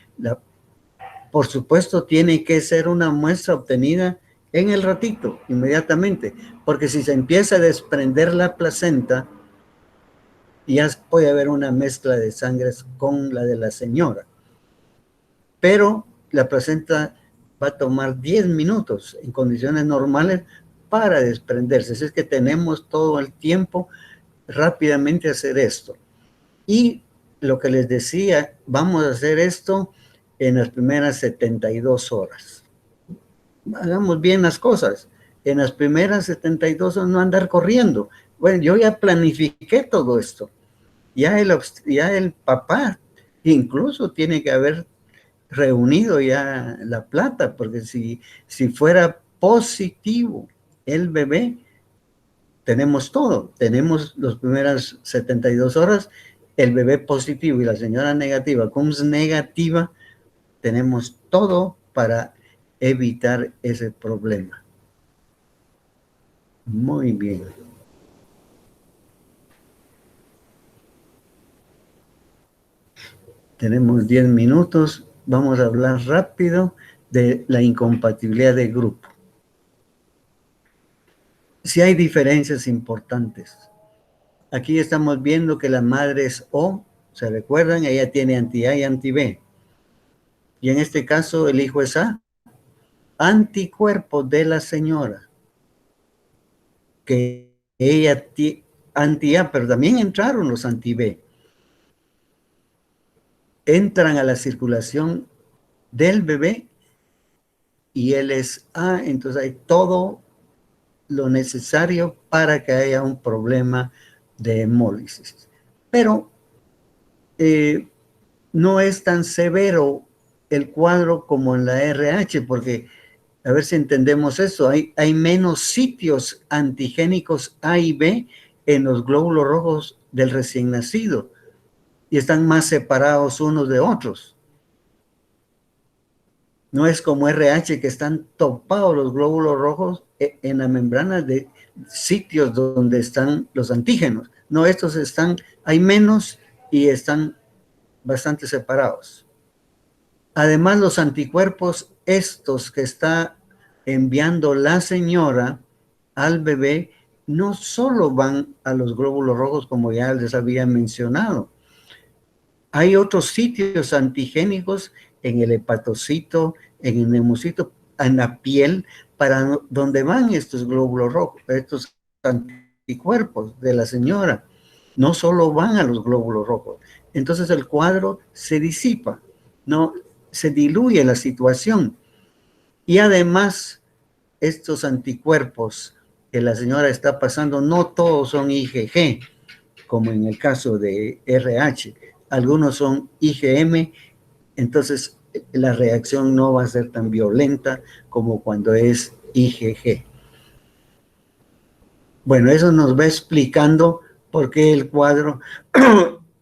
Por supuesto, tiene que ser una muestra obtenida en el ratito, inmediatamente, porque si se empieza a desprender la placenta, ya puede haber una mezcla de sangres con la de la señora. Pero la placenta va a tomar 10 minutos en condiciones normales para desprenderse. Así es que tenemos todo el tiempo rápidamente hacer esto. Y lo que les decía, vamos a hacer esto en las primeras 72 horas. Hagamos bien las cosas. En las primeras 72 horas no andar corriendo. Bueno, yo ya planifiqué todo esto. Ya el papá incluso tiene que haber reunido ya la plata, porque si fuera positivo el bebé, tenemos todo. Tenemos las primeras 72 horas, el bebé positivo y la señora negativa, CUMS negativa, tenemos todo para evitar ese problema. Muy bien. Tenemos 10 minutos. Vamos a hablar rápido de la incompatibilidad de grupo. Si hay diferencias importantes. Aquí estamos viendo que la madre es O, ¿se recuerdan? Ella tiene anti-A y anti-B. Y en este caso el hijo es A. Anticuerpos de la señora. Que ella anti-A, pero también entraron los anti-B. Entran a la circulación del bebé y él es A, entonces hay todo lo necesario para que haya un problema de hemólisis. Pero no es tan severo el cuadro como en la RH, porque a ver si entendemos eso, hay menos sitios antigénicos A y B en los glóbulos rojos del recién nacido y están más separados unos de otros. No es como RH que están topados los glóbulos rojos en la membrana de sitios donde están los antígenos. No, estos hay menos y están bastante separados. Además, los anticuerpos estos que está enviando la señora al bebé no solo van a los glóbulos rojos, como ya les había mencionado. Hay otros sitios antigénicos en el hepatocito, en el neumocito, en la piel, para donde van estos glóbulos rojos, estos anticuerpos de la señora. No solo van a los glóbulos rojos. Entonces el cuadro se disipa, no se diluye la situación. Y además, estos anticuerpos que la señora está pasando, no todos son IgG, como en el caso de RH. Algunos son IgM, entonces la reacción no va a ser tan violenta como cuando es IgG. Bueno, eso nos va explicando por qué el cuadro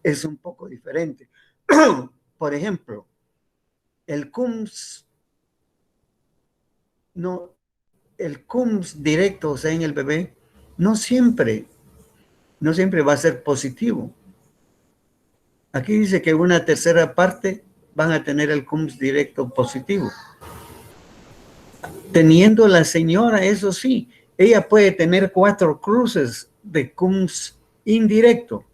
es un poco diferente. Por ejemplo, el CUMS, no, el CUMS directo, o sea, en el bebé, no siempre va a ser positivo. Aquí dice que una tercera parte van a tener el CUMS directo positivo. Teniendo la señora, eso sí, ella puede tener 4 cruces de CUMS indirecto,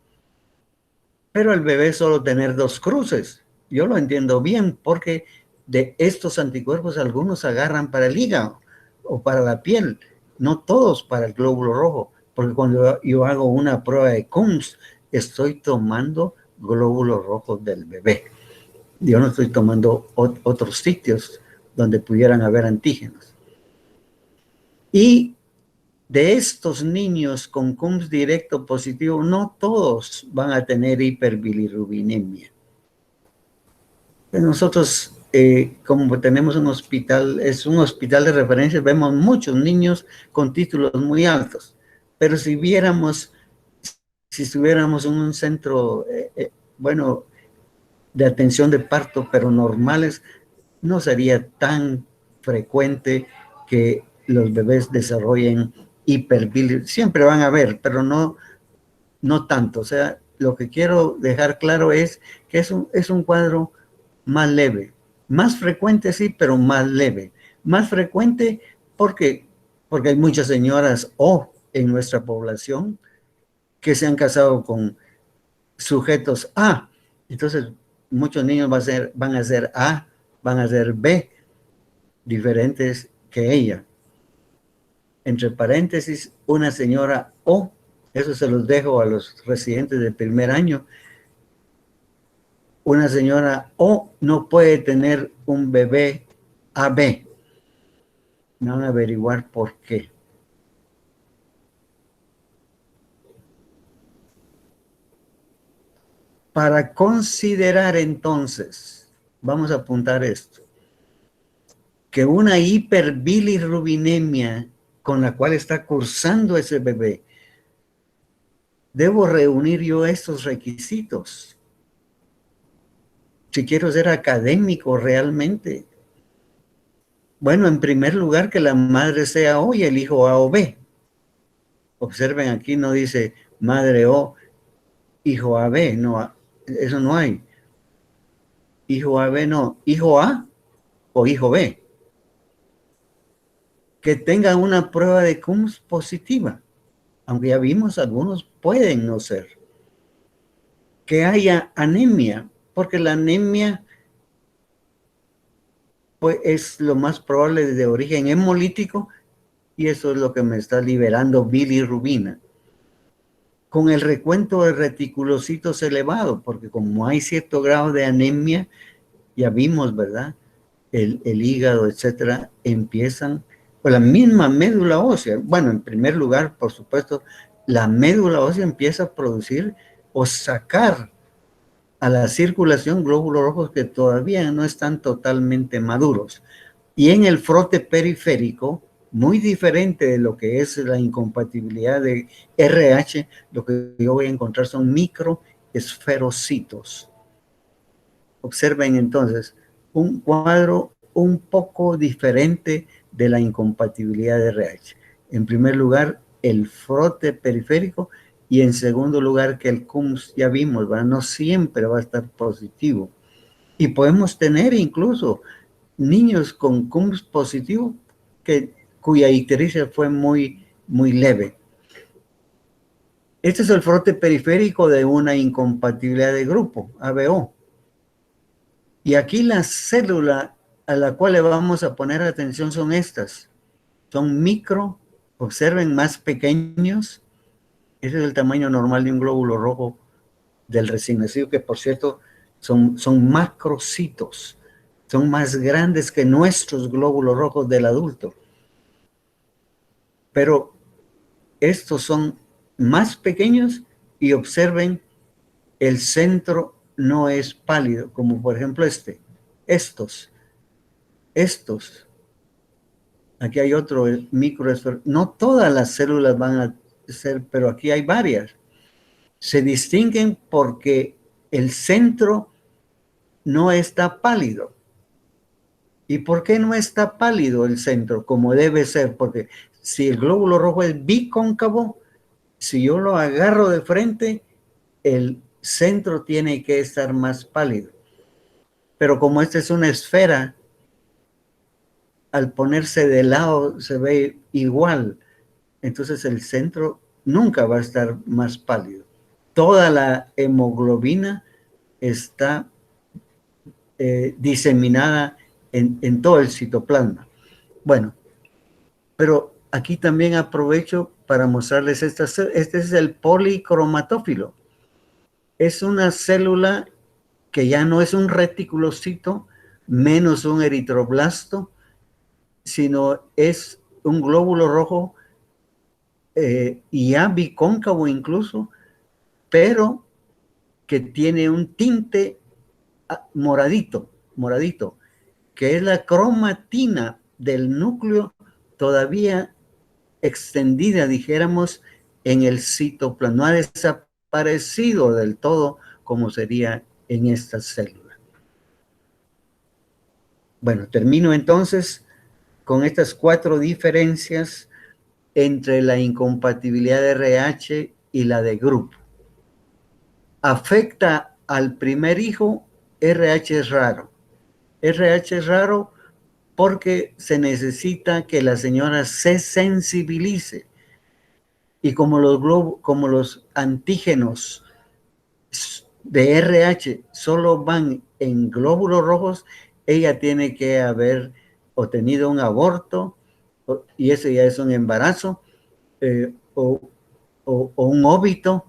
pero el bebé solo tener 2 cruces. Yo lo entiendo bien, porque de estos anticuerpos algunos agarran para el hígado o para la piel, no todos para el glóbulo rojo, porque cuando yo hago una prueba de CUMS, estoy tomando glóbulos rojos del bebé. Yo no estoy tomando otros sitios donde pudieran haber antígenos. Y de estos niños con CUMS directo positivo, no todos van a tener hiperbilirrubinemia. Nosotros, como tenemos un hospital, es un hospital de referencia, vemos muchos niños con títulos muy altos. Pero si estuviéramos en un centro, bueno, de atención de parto, pero normales, no sería tan frecuente que los bebés desarrollen hiperbilir. Siempre van a haber, pero no tanto. O sea, lo que quiero dejar claro es que es un cuadro más leve. Más frecuente, sí, pero más leve. Más frecuente porque hay muchas señoras en nuestra población que se han casado con sujetos A. Entonces, muchos niños van a ser A, van a ser B, diferentes que ella. Entre paréntesis, una señora O, eso se los dejo a los residentes del primer año. Una señora O no puede tener un bebé AB. Me van a averiguar por qué. Para considerar entonces, vamos a apuntar esto, que una hiperbilirrubinemia con la cual está cursando ese bebé, debo reunir yo estos requisitos. Si quiero ser académico realmente. Bueno, en primer lugar, que la madre sea O y el hijo A o B. Observen, aquí no dice madre O, hijo AB, no, eso no hay. Hijo AB no, hijo A o hijo B. Que tenga una prueba de CUMS positiva, aunque ya vimos algunos pueden no ser. Que haya anemia, porque la anemia pues, es lo más probable de origen hemolítico y eso es lo que me está liberando bilirrubina. Con el recuento de reticulocitos elevado, porque como hay cierto grado de anemia, ya vimos, ¿verdad? El hígado, etcétera, empiezan, pues la misma médula ósea. Bueno, en primer lugar, por supuesto, la médula ósea empieza a producir o sacar a la circulación glóbulos rojos que todavía no están totalmente maduros. Y en el frote periférico, muy diferente de lo que es la incompatibilidad de RH, lo que yo voy a encontrar son microesferocitos. Observen entonces un cuadro un poco diferente de la incompatibilidad de RH. En primer lugar, el frote periférico y en segundo lugar que el CUMS, ya vimos, ¿verdad? No siempre va a estar positivo. Y podemos tener incluso niños con CUMS positivo cuya ictericia fue muy, muy leve. Este es el frote periférico de una incompatibilidad de grupo, ABO. Y aquí la célula a la cual le vamos a poner atención son estas. Son micro, observen, más pequeños. Ese es el tamaño normal de un glóbulo rojo del recién nacido, que por cierto son macrocitos. Son más grandes que nuestros glóbulos rojos del adulto. Pero estos son más pequeños y observen, el centro no es pálido, como por ejemplo estos. Aquí hay otro micro, no todas las células van a ser, pero aquí hay varias. Se distinguen porque el centro no está pálido. ¿Y por qué no está pálido el centro? Como debe ser, porque si el glóbulo rojo es bicóncavo, si yo lo agarro de frente, el centro tiene que estar más pálido. Pero como esta es una esfera, al ponerse de lado se ve igual. Entonces el centro nunca va a estar más pálido. Toda la hemoglobina está diseminada en todo el citoplasma. Bueno, pero aquí también aprovecho para mostrarles este es el policromatófilo. Es una célula que ya no es un reticulocito menos un eritroblasto, sino es un glóbulo rojo y ya bicóncavo incluso, pero que tiene un tinte moradito, que es la cromatina del núcleo todavía extendida, dijéramos, en el citoplasma. No ha desaparecido del todo como sería en esta célula. Bueno, termino entonces con estas 4 diferencias entre la incompatibilidad de RH y la de grupo. Afecta al primer hijo, RH es raro. RH es raro porque se necesita que la señora se sensibilice. Y como los antígenos de RH solo van en glóbulos rojos, ella tiene que haber o tenido un aborto, y ese ya es un embarazo, o un óbito,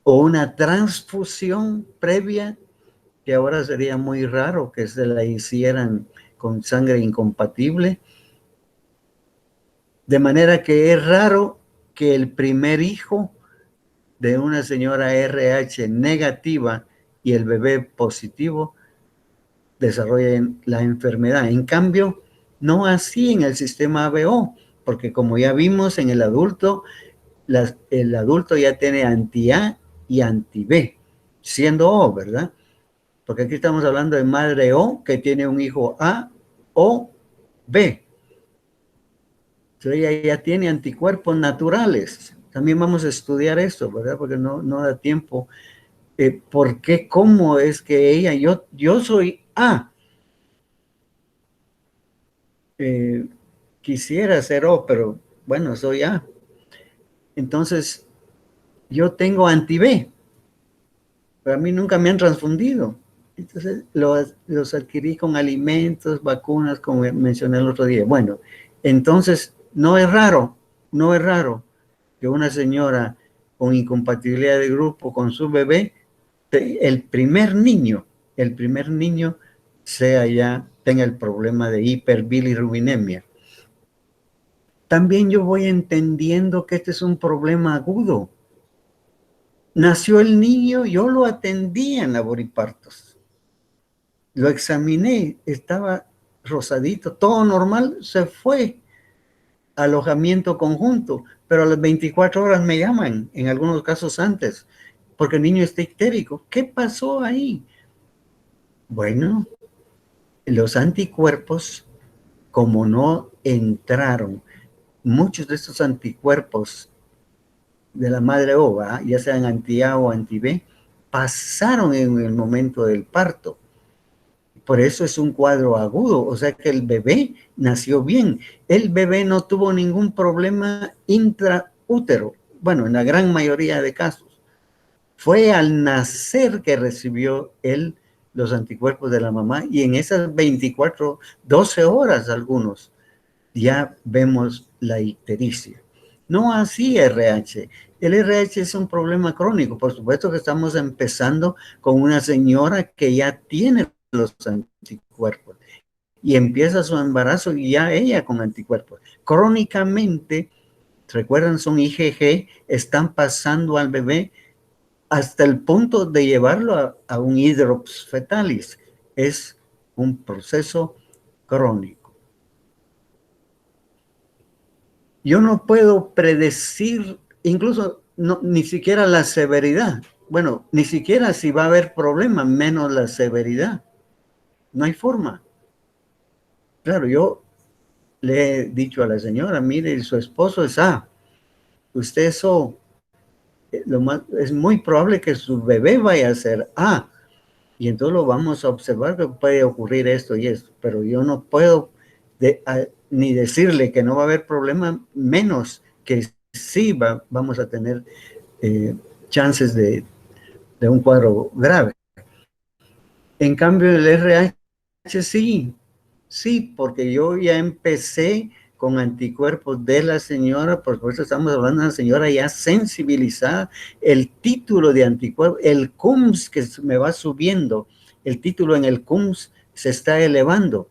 o una transfusión previa, que ahora sería muy raro que se la hicieran con sangre incompatible. De manera que es raro que el primer hijo de una señora RH negativa y el bebé positivo desarrollen la enfermedad. En cambio, no así en el sistema ABO, porque como ya vimos en el adulto, el adulto ya tiene anti-A y anti-B, siendo O, ¿verdad? Porque aquí estamos hablando de madre O que tiene un hijo A o B. Entonces ella ya tiene anticuerpos naturales. También vamos a estudiar esto, ¿verdad? Porque no da tiempo. ¿Por qué? ¿Cómo es que ella? Yo soy A. Quisiera ser O, pero bueno, soy A. Entonces, yo tengo anti-B, pero a mí nunca me han transfundido. Entonces, los adquirí con alimentos, vacunas, como mencioné el otro día. Bueno, entonces, no es raro que una señora con incompatibilidad de grupo con su bebé, el primer niño tenga el problema de hiperbilirrubinemia. También yo voy entendiendo que este es un problema agudo. Nació el niño, yo lo atendí en laboripartos. Lo examiné, estaba rosadito, todo normal, se fue a alojamiento conjunto, pero a las 24 horas me llaman, en algunos casos antes, porque el niño está histérico. ¿Qué pasó ahí? Bueno, los anticuerpos, como no entraron, muchos de estos anticuerpos de la madre ova, ya sean anti-A o anti-B, pasaron en el momento del parto. Por eso es un cuadro agudo, o sea que el bebé nació bien. El bebé no tuvo ningún problema intraútero, bueno, en la gran mayoría de casos. Fue al nacer que recibió él los anticuerpos de la mamá y en esas 24, 12 horas algunos, ya vemos la ictericia. No así RH. El RH es un problema crónico. Por supuesto que estamos empezando con una señora que ya tiene los anticuerpos y empieza su embarazo y ya ella con anticuerpos. Crónicamente, recuerdan, son IgG, están pasando al bebé hasta el punto de llevarlo a un hidrops fetalis. Es un proceso crónico. Yo no puedo predecir, incluso ni siquiera la severidad. Bueno, ni siquiera si va a haber problema, menos la severidad. No hay forma. Claro, yo le he dicho a la señora, mire, su esposo es A. Usted eso, es muy probable que su bebé vaya a ser A. Y entonces lo vamos a observar que puede ocurrir esto y esto. Pero yo no puedo ni decirle que no va a haber problema, menos que sí vamos a tener chances de un cuadro grave. En cambio, el RH sí, porque yo ya empecé con anticuerpos de la señora, por supuesto estamos hablando de una señora ya sensibilizada, el título de anticuerpos, el CUMS que me va subiendo, el título en el CUMS se está elevando.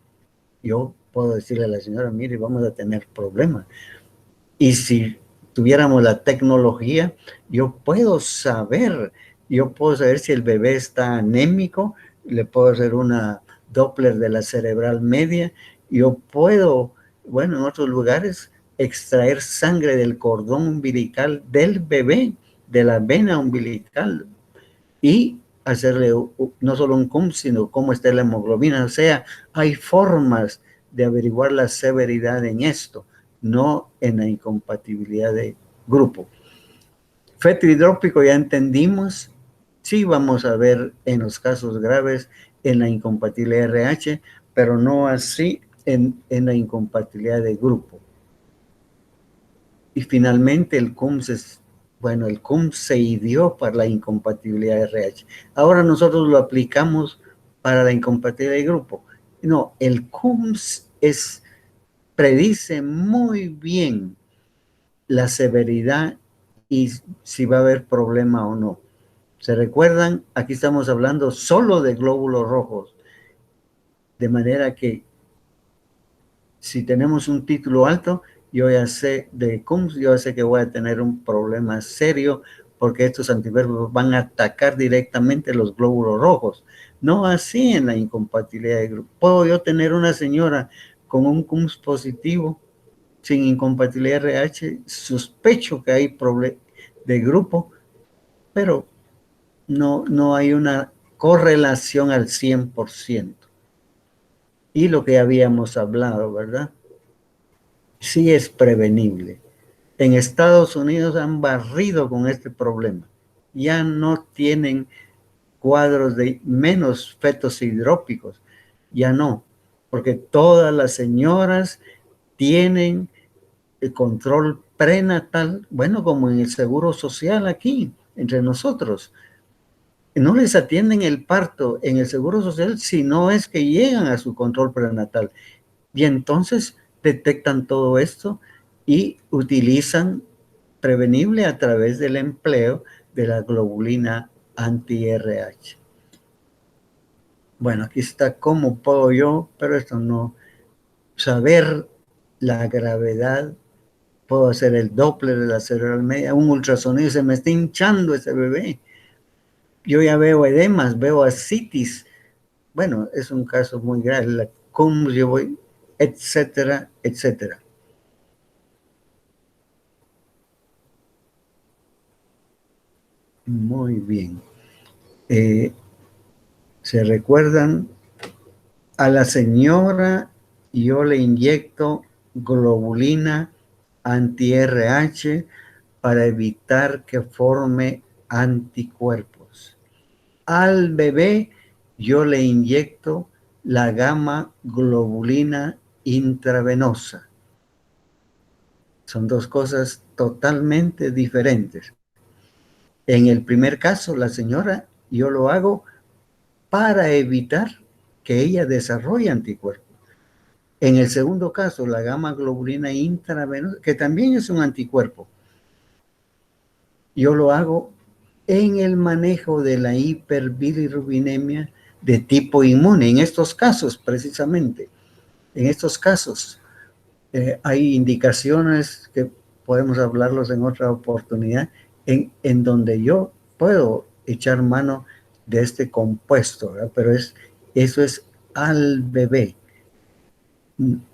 Yo puedo decirle a la señora, mire, vamos a tener problemas. Y si tuviéramos la tecnología, yo puedo saber si el bebé está anémico, le puedo hacer una Doppler de la cerebral media, yo puedo, bueno, en otros lugares, extraer sangre del cordón umbilical del bebé, de la vena umbilical, y hacerle no solo un CUM, sino cómo está la hemoglobina. O sea, hay formas de averiguar la severidad en esto, no en la incompatibilidad de grupo. Fetridrópico ya entendimos, sí vamos a ver en los casos graves en la incompatibilidad RH, pero no así en la incompatibilidad de grupo. Y finalmente el CUMS el CUMS se ideó para la incompatibilidad RH. Ahora nosotros lo aplicamos para la incompatibilidad de grupo. No, el CUMS predice muy bien la severidad y si va a haber problema o no. ¿Se recuerdan? Aquí estamos hablando solo de glóbulos rojos. De manera que si tenemos un título alto, yo ya sé de CUMS, yo ya sé que voy a tener un problema serio porque estos anticuerpos van a atacar directamente los glóbulos rojos. No así en la incompatibilidad de grupo. Puedo yo tener una señora con un CUMS positivo sin incompatibilidad RH, sospecho que hay problema de grupo, pero no hay una correlación al 100%. Y lo que habíamos hablado, ¿verdad? Sí es prevenible. En Estados Unidos han barrido con este problema. Ya no tienen cuadros de menos fetos hidrópicos. Ya no, porque todas las señoras tienen el control prenatal, bueno, como en el seguro social aquí, entre nosotros. No les atienden el parto en el seguro social si no es que llegan a su control prenatal. Y entonces detectan todo esto y utilizan prevenible a través del empleo de la globulina anti-RH. Bueno, aquí está cómo puedo yo, pero esto no, saber la gravedad. Puedo hacer el Doppler de la cerebral media, un ultrasonido, se me está hinchando ese bebé. Yo ya veo edemas, veo ascitis. Bueno, es un caso muy grave, la CUMS, yo voy, etcétera, etcétera. Muy bien. ¿Se recuerdan? A la señora yo le inyecto globulina anti-RH para evitar que forme anticuerpos. Al bebé yo le inyecto la gamma globulina intravenosa. Son dos cosas totalmente diferentes. En el primer caso, la señora, yo lo hago para evitar que ella desarrolle anticuerpos. En el segundo caso, la gamma globulina intravenosa, que también es un anticuerpo, yo lo hago en el manejo de la hiperbilirrubinemia de tipo inmune. En estos casos, precisamente, en estos casos, hay indicaciones que podemos hablarlos en otra oportunidad, en donde yo puedo echar mano de este compuesto, ¿verdad? Pero eso es al bebé,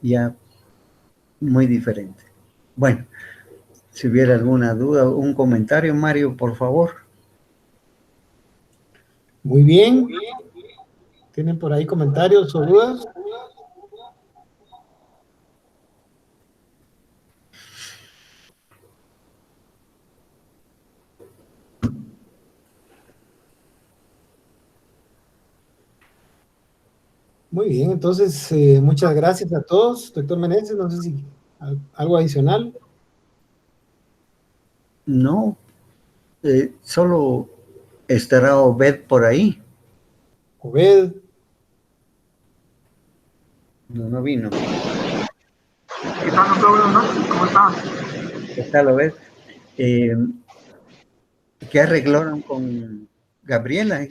ya muy diferente. Bueno, si hubiera alguna duda, un comentario, Mario, por favor. Muy bien. ¿Tienen por ahí comentarios o dudas? Muy bien, entonces muchas gracias a todos. Doctor Meneses, no sé si algo adicional. No, solo estará Obed por ahí. Obed. No vino. ¿Qué tal, doctor? Buenas noches, ¿cómo estás? ¿Qué tal, Obed? ¿Qué arreglaron con Gabriela?